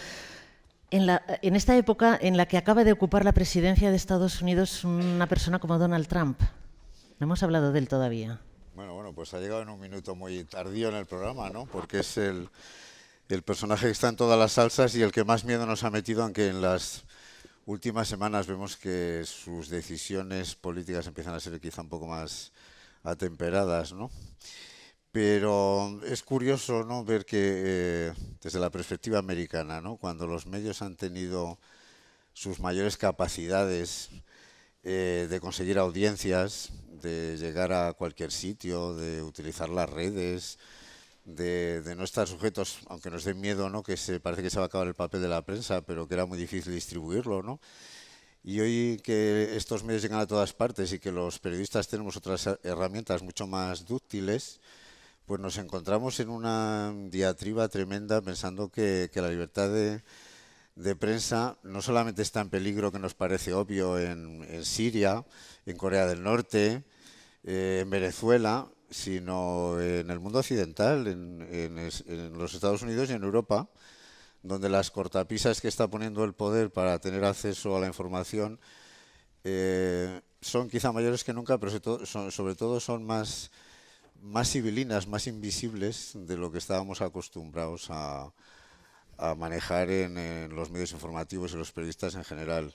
en esta época en la que acaba de ocupar la presidencia de Estados Unidos una persona como Donald Trump? No hemos hablado de él todavía. Bueno, pues ha llegado en un minuto muy tardío en el programa, ¿no? Porque es el personaje que está en todas las salsas y el que más miedo nos ha metido, aunque en las últimas semanas vemos que sus decisiones políticas empiezan a ser quizá un poco más atemperadas, ¿no? Pero es curioso, ¿no?, ver que desde la perspectiva americana, ¿no?, cuando los medios han tenido sus mayores capacidades de conseguir audiencias, de llegar a cualquier sitio, de utilizar las redes, de no estar sujetos, aunque nos den miedo, ¿no?, que parece que se va a acabar el papel de la prensa, pero que era muy difícil distribuirlo, ¿no? Y hoy que estos medios llegan a todas partes y que los periodistas tenemos otras herramientas mucho más dúctiles, pues nos encontramos en una diatriba tremenda pensando que la libertad de prensa no solamente está en peligro, que nos parece obvio, en Siria, en Corea del Norte, en Venezuela, sino en el mundo occidental, en los Estados Unidos y en Europa, donde las cortapisas que está poniendo el poder para tener acceso a la información son quizá mayores que nunca, pero sobre todo son más civilinas, más invisibles de lo que estábamos acostumbrados a manejar en los medios informativos y los periodistas en general.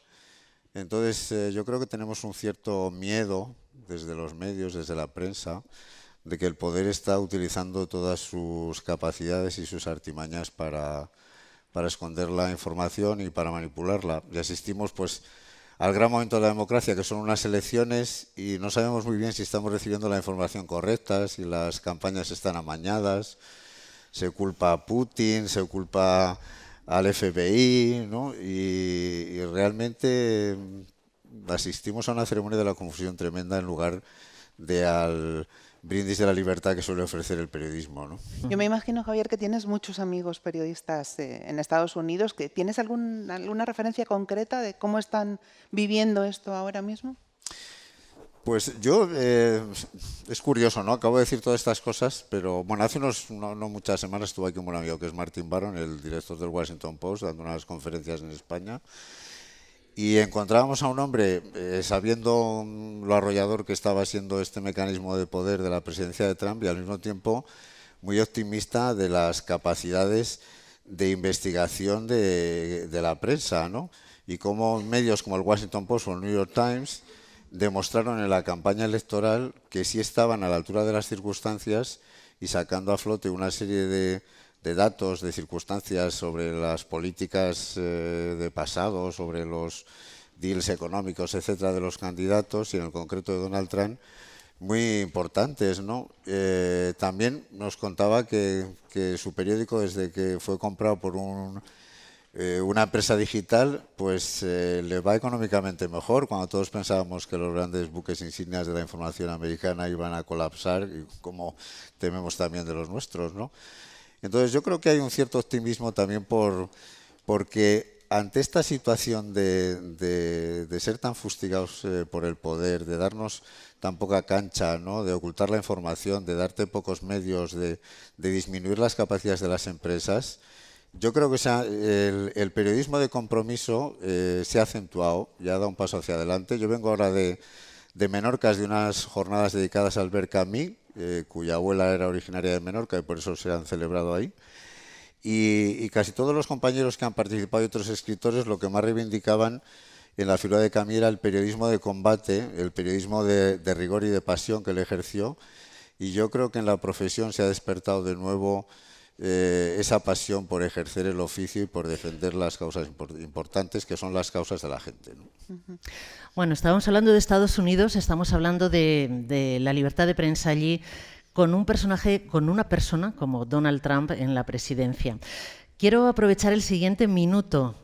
Entonces, yo creo que tenemos un cierto miedo desde los medios, desde la prensa, de que el poder está utilizando todas sus capacidades y sus artimañas para esconder la información y para manipularla. Y asistimos pues al gran momento de la democracia, que son unas elecciones, y no sabemos muy bien si estamos recibiendo la información correcta, si las campañas están amañadas. Se culpa a Putin, se culpa al FBI, ¿no? Y realmente asistimos a una ceremonia de la confusión tremenda en lugar de al brindis de la libertad que suele ofrecer el periodismo, ¿no? Yo me imagino, Javier, que tienes muchos amigos periodistas en Estados Unidos. ¿Tienes alguna referencia concreta de cómo están viviendo esto ahora mismo? Pues yo, es curioso, ¿no? Acabo de decir todas estas cosas, pero bueno, hace no muchas semanas estuve aquí un buen amigo que es Martin Baron, el director del Washington Post, dando unas conferencias en España, y encontrábamos a un hombre, sabiendo lo arrollador que estaba siendo este mecanismo de poder de la presidencia de Trump, y al mismo tiempo muy optimista de las capacidades de investigación de la prensa, ¿no? Y cómo medios como el Washington Post o el New York Times demostraron en la campaña electoral que sí estaban a la altura de las circunstancias y sacando a flote una serie de datos, de circunstancias sobre las políticas de pasado, sobre los deals económicos, etcétera, de los candidatos y en el concreto de Donald Trump, muy importantes, ¿no? También nos contaba que su periódico, desde que fue comprado por una empresa digital, pues le va económicamente mejor, cuando todos pensábamos que los grandes buques insignias de la información americana iban a colapsar, y como tememos también de los nuestros, ¿no? Entonces yo creo que hay un cierto optimismo también porque ante esta situación de ser tan fustigados por el poder, de darnos tan poca cancha, ¿no?, de ocultar la información, de darte pocos medios, de disminuir las capacidades de las empresas, yo creo que el periodismo de compromiso se ha acentuado y ha dado un paso hacia adelante. Yo vengo ahora de Menorca, de unas jornadas dedicadas a Albert Camus, cuya abuela era originaria de Menorca y por eso se han celebrado ahí. Y casi todos los compañeros que han participado y otros escritores lo que más reivindicaban en la figura de Camus era el periodismo de combate, el periodismo de rigor y de pasión que él ejerció. Y yo creo que en la profesión se ha despertado de nuevo esa pasión por ejercer el oficio y por defender las causas importantes, que son las causas de la gente, ¿no? Bueno, estábamos hablando de Estados Unidos, estamos hablando de la libertad de prensa allí, con un personaje, con una persona como Donald Trump en la presidencia. Quiero aprovechar el siguiente minuto,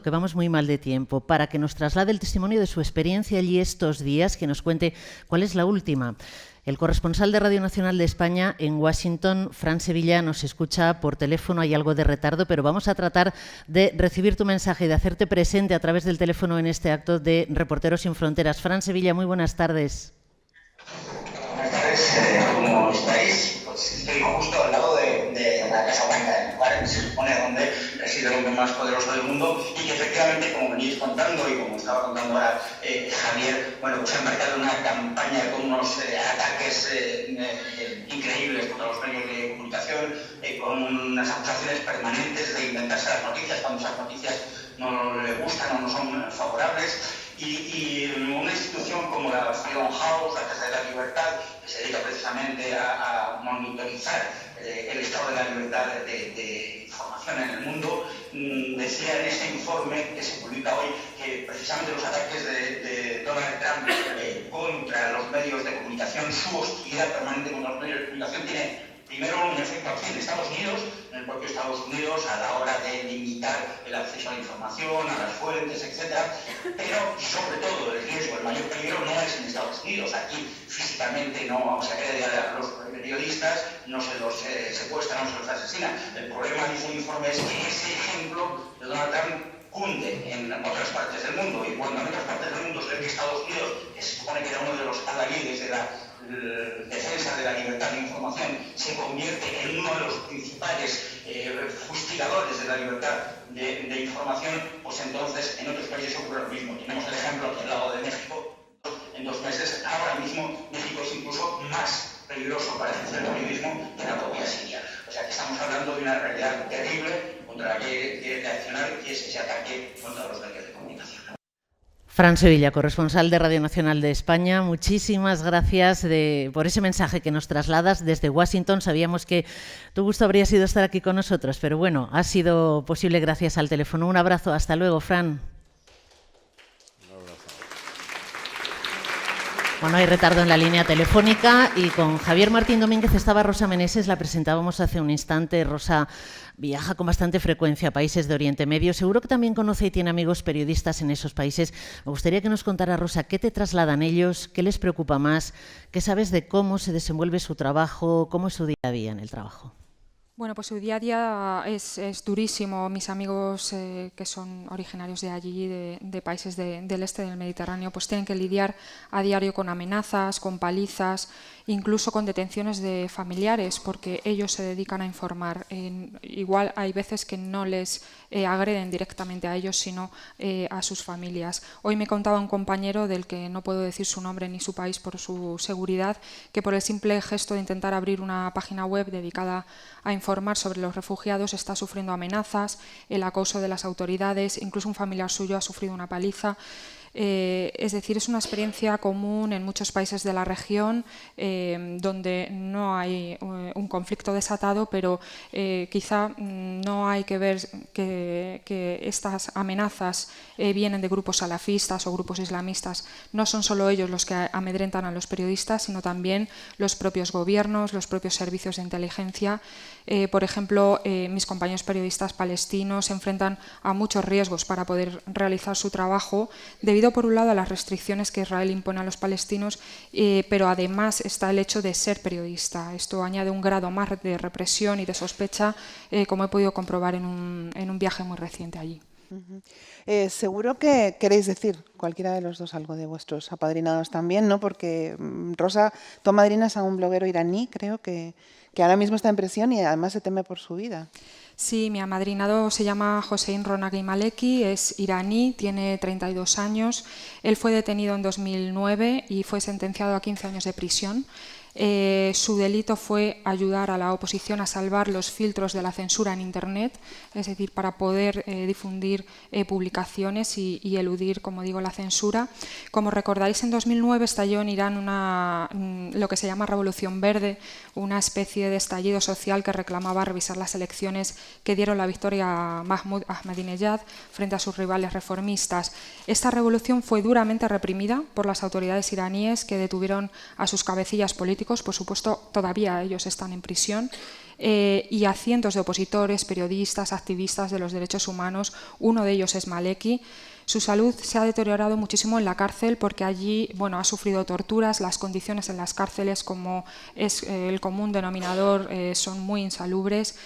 que vamos muy mal de tiempo, para que nos traslade el testimonio de su experiencia allí estos días, que nos cuente cuál es la última. El corresponsal de Radio Nacional de España en Washington, Fran Sevilla, nos escucha por teléfono, hay algo de retardo, pero vamos a tratar de recibir tu mensaje y de hacerte presente a través del teléfono en este acto de Reporteros sin Fronteras. Fran Sevilla, muy buenas tardes. Buenas tardes, ¿cómo estáis? Pues estoy justo al lado de la Casa Blanca, en el lugar que se supone donde reside el hombre más poderoso del mundo y que efectivamente, como venís contando y como estaba contando ahora Javier, bueno, pues ha embarcado una campaña con unos ataques increíbles contra los medios de comunicación, con unas acusaciones permanentes de inventarse las noticias cuando esas noticias no le gustan o no son favorables. Y una institución como la Freedom House, la Casa de la Libertad, que se dedica precisamente a monitorizar el estado de la libertad de información en el mundo, decía en este informe que se publica hoy que precisamente los ataques de Donald Trump contra los medios de comunicación, su hostilidad permanente contra los medios de comunicación tiene primero un efecto aquí en Estados Unidos, en el propio Estados Unidos, a la hora de limitar el acceso a la información, a las fuentes, etc. Pero, sobre todo, el riesgo, el mayor peligro no es en Estados Unidos. Aquí, físicamente, no vamos a querer a los periodistas, no se los secuestran, no se los asesinan. El problema, dice el informe, es que ese ejemplo de Donald Trump cunde en otras partes del mundo. Y cuando en otras partes del mundo se ve que Estados Unidos, que se supone que era uno de los adalides de la defensa de la libertad de información, se convierte en uno de los principales fustigadores de la libertad de información, pues entonces en otros países ocurre lo mismo. Tenemos el ejemplo aquí al lado de México. En 2 meses, ahora mismo, México es incluso más peligroso para ejercer el periodismo que la propia Siria. O sea que estamos hablando de una realidad terrible contra la que hay que reaccionar, que es ese ataque contra los medios de comunicación. Fran Sevilla, corresponsal de Radio Nacional de España, muchísimas gracias por ese mensaje que nos trasladas desde Washington. Sabíamos que tu gusto habría sido estar aquí con nosotros, pero bueno, ha sido posible gracias al teléfono. Un abrazo, hasta luego, Fran. Bueno, hay retardo en la línea telefónica y con Javier Martín Domínguez estaba Rosa Meneses, la presentábamos hace un instante. Rosa viaja con bastante frecuencia a países de Oriente Medio. Seguro que también conoce y tiene amigos periodistas en esos países. Me gustaría que nos contara, Rosa, ¿qué te trasladan ellos? ¿Qué les preocupa más? ¿Qué sabes de cómo se desenvuelve su trabajo? ¿Cómo es su día a día en el trabajo? Bueno, pues su día a día es durísimo. Mis amigos que son originarios de allí, de países del este del Mediterráneo, pues tienen que lidiar a diario con amenazas, con palizas, incluso con detenciones de familiares, porque ellos se dedican a informar. Igual hay veces que no les agreden directamente a ellos, sino a sus familias. Hoy me contaba un compañero, del que no puedo decir su nombre ni su país por su seguridad, que por el simple gesto de intentar abrir una página web dedicada a informar sobre los refugiados está sufriendo amenazas, el acoso de las autoridades, incluso un familiar suyo ha sufrido una paliza. Es decir, es una experiencia común en muchos países de la región donde no hay un conflicto desatado, pero quizá no hay que ver que estas amenazas vienen de grupos salafistas o grupos islamistas. No son solo ellos los que amedrentan a los periodistas, sino también los propios gobiernos, los propios servicios de inteligencia. Por ejemplo, mis compañeros periodistas palestinos se enfrentan a muchos riesgos para poder realizar su trabajo, debido por un lado a las restricciones que Israel impone a los palestinos, pero además está el hecho de ser periodista. Esto añade un grado más de represión y de sospecha, como he podido comprobar en un viaje muy reciente allí. Seguro que queréis decir cualquiera de los dos algo de vuestros apadrinados también, ¿no? Porque Rosa, tú amadrinas a un bloguero iraní, creo que ahora mismo está en prisión y además se teme por su vida. Sí, mi amadrinado se llama Hossein Ronaghi Maleki, es iraní, tiene 32 años. Él fue detenido en 2009 y fue sentenciado a 15 años de prisión. Su delito fue ayudar a la oposición a salvar los filtros de la censura en Internet, es decir, para poder difundir publicaciones y eludir, como digo, la censura. Como recordaréis, en 2009 estalló en Irán lo que se llama Revolución Verde, una especie de estallido social que reclamaba revisar las elecciones que dieron la victoria a Mahmoud Ahmadinejad frente a sus rivales reformistas. Esta revolución fue duramente reprimida por las autoridades iraníes, que detuvieron a sus cabecillas políticos. Por supuesto, todavía ellos están en prisión, y a cientos de opositores, periodistas, activistas de los derechos humanos. Uno de ellos es Maleki. Su salud se ha deteriorado muchísimo en la cárcel porque allí, bueno, ha sufrido torturas. Las condiciones en las cárceles, como es el común denominador, son muy insalubres,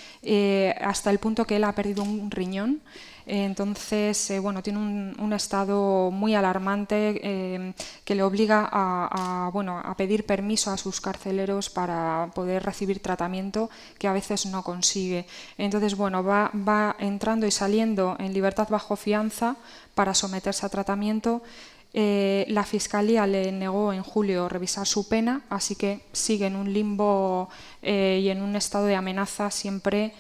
hasta el punto que él ha perdido un riñón. Entonces, bueno, tiene un estado muy alarmante que le obliga a pedir permiso a sus carceleros para poder recibir tratamiento, que a veces no consigue. Entonces, bueno, va entrando y saliendo en libertad bajo fianza para someterse a tratamiento. La Fiscalía le negó en julio revisar su pena, así que sigue en un limbo y en un estado de amenaza siempre,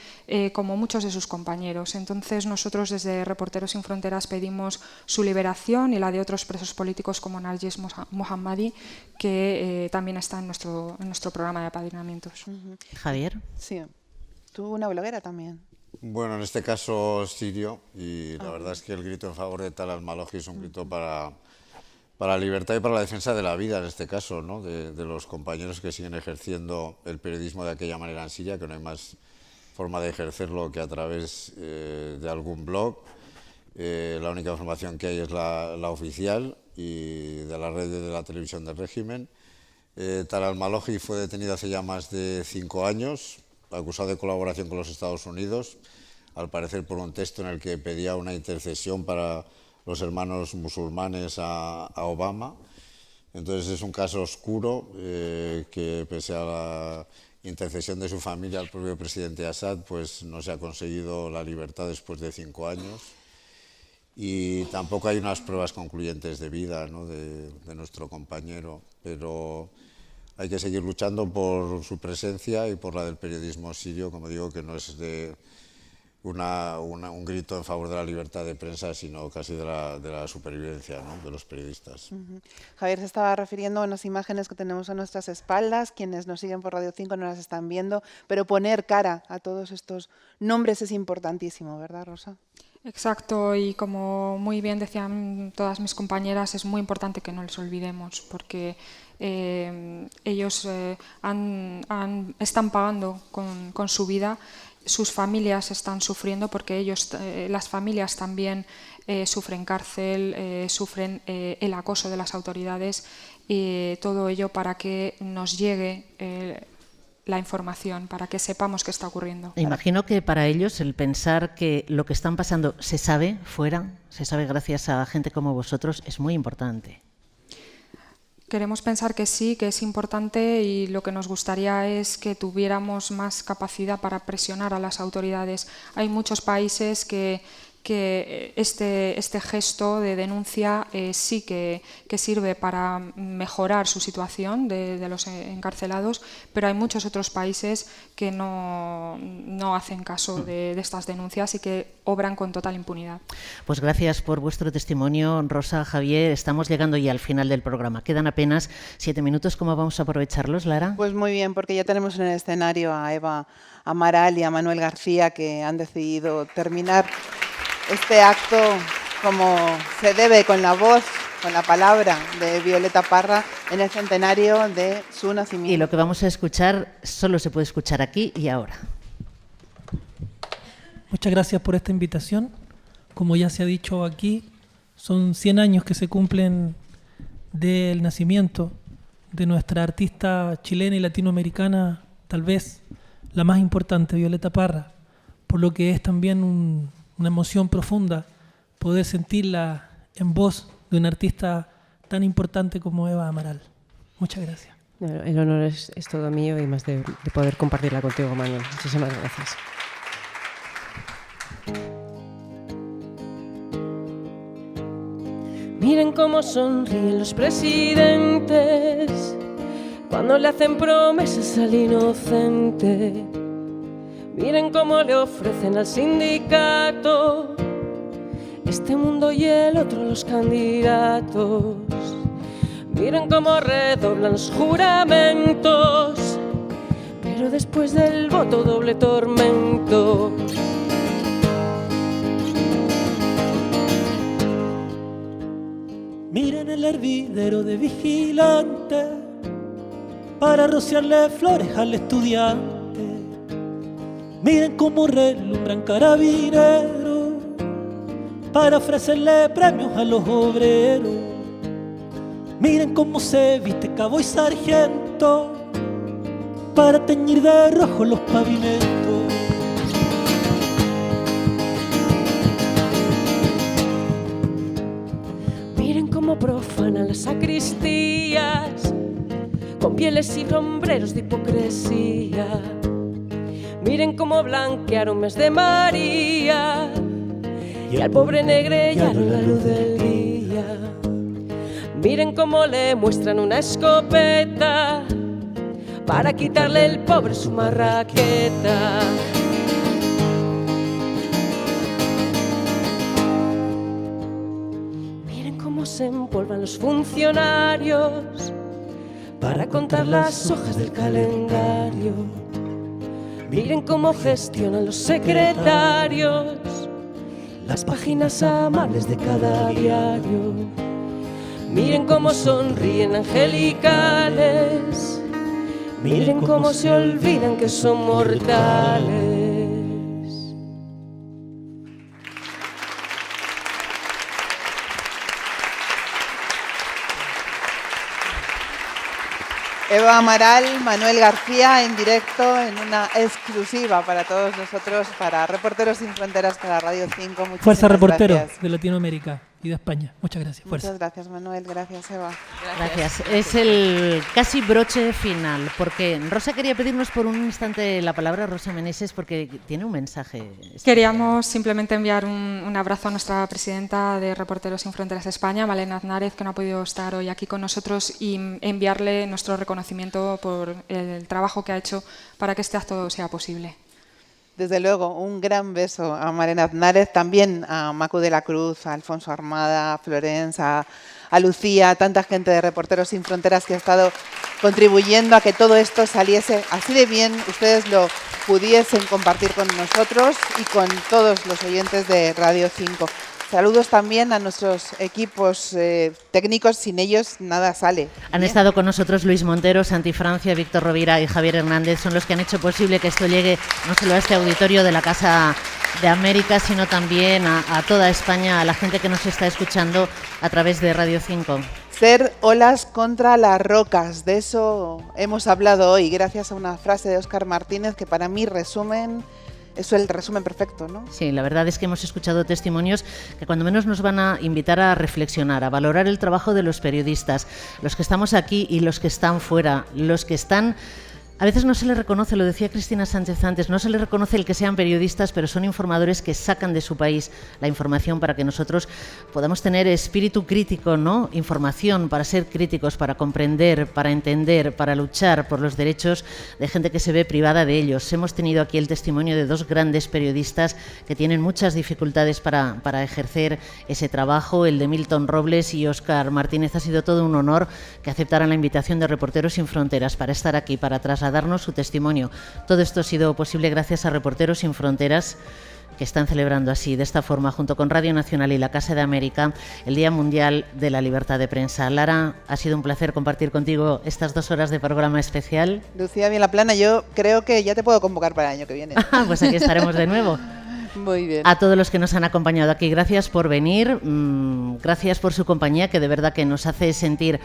como muchos de sus compañeros. Entonces nosotros desde Reporteros Sin Fronteras pedimos su liberación y la de otros presos políticos como Narges Mohammadi, que también está en nuestro programa de apadrinamientos. Javier. Sí, tú una bloguera también. Bueno, en este caso sirio, y la verdad es que el grito en favor de Tal al-Malohi es un grito para la libertad y para la defensa de la vida, en este caso, ¿no? de los compañeros que siguen ejerciendo el periodismo de aquella manera en Siria, que no hay más forma de ejercerlo que a través de algún blog. La única información que hay es la oficial y de la red de la televisión del régimen. Tal al-Malohi fue detenido hace ya más de 5 años, acusado de colaboración con los Estados Unidos, al parecer por un texto en el que pedía una intercesión para los hermanos musulmanes a Obama. Entonces es un caso oscuro que, pese a la intercesión de su familia al propio presidente Assad, pues no se ha conseguido la libertad después de 5 años. Y tampoco hay unas pruebas concluyentes de vida, ¿no? de nuestro compañero, pero hay que seguir luchando por su presencia y por la del periodismo sirio, como digo, que no es de un grito en favor de la libertad de prensa, sino casi de la supervivencia, ¿no? de los periodistas. Javier se estaba refiriendo a unas imágenes que tenemos a nuestras espaldas. Quienes nos siguen por Radio 5 no las están viendo, pero poner cara a todos estos nombres es importantísimo, ¿verdad, Rosa? Exacto, y como muy bien decían todas mis compañeras, es muy importante que no les olvidemos, porque ellos están pagando con su vida. Sus familias están sufriendo porque las familias también sufren cárcel, sufren el acoso de las autoridades, y todo ello para que nos llegue la información, para que sepamos qué está ocurriendo. Imagino que para ellos el pensar que lo que están pasando se sabe fuera, se sabe gracias a gente como vosotros, es muy importante. Queremos pensar que sí, que es importante, y lo que nos gustaría es que tuviéramos más capacidad para presionar a las autoridades. Hay muchos países que este gesto de denuncia sí que sirve para mejorar su situación de los encarcelados, pero hay muchos otros países que no hacen caso de estas denuncias y que obran con total impunidad. Pues gracias por vuestro testimonio, Rosa, Javier. Estamos llegando ya al final del programa. Quedan apenas 7 minutos. ¿Cómo vamos a aprovecharlos, Lara? Pues muy bien, porque ya tenemos en el escenario a Eva Amaral y a Manuel García, que han decidido terminar este acto como se debe, con la voz, con la palabra de Violeta Parra en el centenario de su nacimiento. Y lo que vamos a escuchar solo se puede escuchar aquí y ahora. Muchas gracias por esta invitación. Como ya se ha dicho aquí, son 100 años que se cumplen del nacimiento de nuestra artista chilena y latinoamericana, tal vez la más importante, Violeta Parra, por lo que es también una emoción profunda poder sentirla en voz de una artista tan importante como Eva Amaral. Muchas gracias. El honor es todo mío y más de poder compartirla contigo, Manuel. Muchísimas gracias. Miren cómo sonríen los presidentes cuando le hacen promesas al inocente. Miren cómo le ofrecen al sindicato este mundo y el otro los candidatos. Miren cómo redoblan los juramentos, pero después del voto doble tormento. Miren el hervidero de vigilante para rociarle flores al estudiante. Miren cómo relumbran carabineros para ofrecerle premios a los obreros. Miren cómo se viste cabo y sargento para teñir de rojo los pavimentos. Miren cómo profanan las sacristías con pieles y sombreros de hipocresía. Miren cómo blanquearon mes de María y al pobre negrellaron la luz del día. Miren cómo le muestran una escopeta para quitarle el pobre su marraqueta. Miren cómo se empolvan los funcionarios para contar las hojas del calendario. Miren cómo gestionan los secretarios las páginas amables de cada diario. Miren cómo sonríen angelicales. Miren cómo se olvidan que son mortales. Eva Amaral, Manuel García, en directo, en una exclusiva para todos nosotros, para Reporteros Sin Fronteras, para Radio 5. Muchísimas Fuerza reporteros gracias. de Latinoamérica y de España. Muchas gracias. Fuerza. Muchas gracias, Manuel. Gracias, Eva. Gracias. Es el casi broche final, porque Rosa quería pedirnos por un instante la palabra, Rosa Meneses, porque tiene un mensaje. Queríamos simplemente enviar un abrazo a nuestra presidenta de Reporteros Sin Fronteras de España, Malén Aznárez, que no ha podido estar hoy aquí con nosotros, y enviarle nuestro reconocimiento por el trabajo que ha hecho para que este acto sea posible. Desde luego, un gran beso a Malén Aznárez, también a Macu de la Cruz, a Alfonso Armada, a Florence, a Lucía, a tanta gente de Reporteros Sin Fronteras que ha estado contribuyendo a que todo esto saliese así de bien, ustedes lo pudiesen compartir con nosotros y con todos los oyentes de Radio 5. Saludos también a nuestros equipos técnicos, sin ellos nada sale. Han estado con nosotros Luis Montero, Santi Francia, Víctor Rovira y Javier Hernández, son los que han hecho posible que esto llegue no solo a este auditorio de la Casa de América, sino también a toda España, a la gente que nos está escuchando a través de Radio 5. Ser olas contra las rocas, de eso hemos hablado hoy, gracias a una frase de Óscar Martínez que para mí es el resumen perfecto, ¿no? Sí, la verdad es que hemos escuchado testimonios que cuando menos nos van a invitar a reflexionar, a valorar el trabajo de los periodistas, los que estamos aquí y los que están fuera, los que están... A veces no se les reconoce, lo decía Cristina Sánchez antes, no se les reconoce el que sean periodistas, pero son informadores que sacan de su país la información para que nosotros podamos tener espíritu crítico, ¿no? Información para ser críticos, para comprender, para entender, para luchar por los derechos de gente que se ve privada de ellos. Hemos tenido aquí el testimonio de dos grandes periodistas que tienen muchas dificultades para ejercer ese trabajo, el de Milton Robles y Óscar Martínez. Ha sido todo un honor que aceptaran la invitación de Reporteros Sin Fronteras para estar aquí, para darnos su testimonio. Todo esto ha sido posible gracias a Reporteros Sin Fronteras, que están celebrando así, de esta forma, junto con Radio Nacional y la Casa de América, el Día Mundial de la Libertad de Prensa. Lara, ha sido un placer compartir contigo estas 2 horas de programa especial. Lucía Vilaplana, yo creo que ya te puedo convocar para el año que viene. Pues aquí estaremos de nuevo. Muy bien. A todos los que nos han acompañado aquí, gracias por venir, gracias por su compañía, que de verdad que nos hace sentir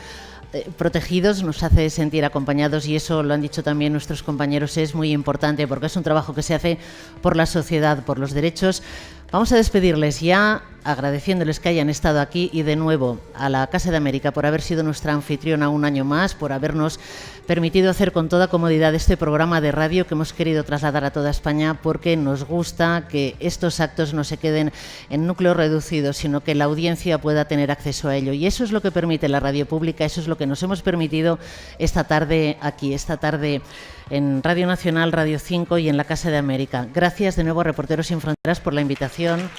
protegidos, nos hace sentir acompañados, y eso lo han dicho también nuestros compañeros, es muy importante porque es un trabajo que se hace por la sociedad, por los derechos, Vamos a despedirles ya agradeciéndoles que hayan estado aquí y de nuevo a la Casa de América por haber sido nuestra anfitriona un año más, por habernos permitido hacer con toda comodidad este programa de radio que hemos querido trasladar a toda España, porque nos gusta que estos actos no se queden en núcleos reducidos, sino que la audiencia pueda tener acceso a ello. Y eso es lo que permite la radio pública, eso es lo que nos hemos permitido esta tarde aquí, esta tarde en Radio Nacional, Radio 5 y en la Casa de América. Gracias de nuevo a Reporteros Sin Fronteras por la invitación.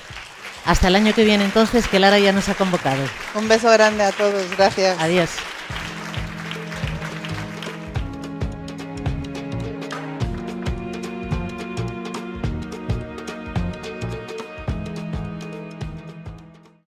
Hasta el año que viene entonces, que Lara ya nos ha convocado. Un beso grande a todos, gracias. Adiós.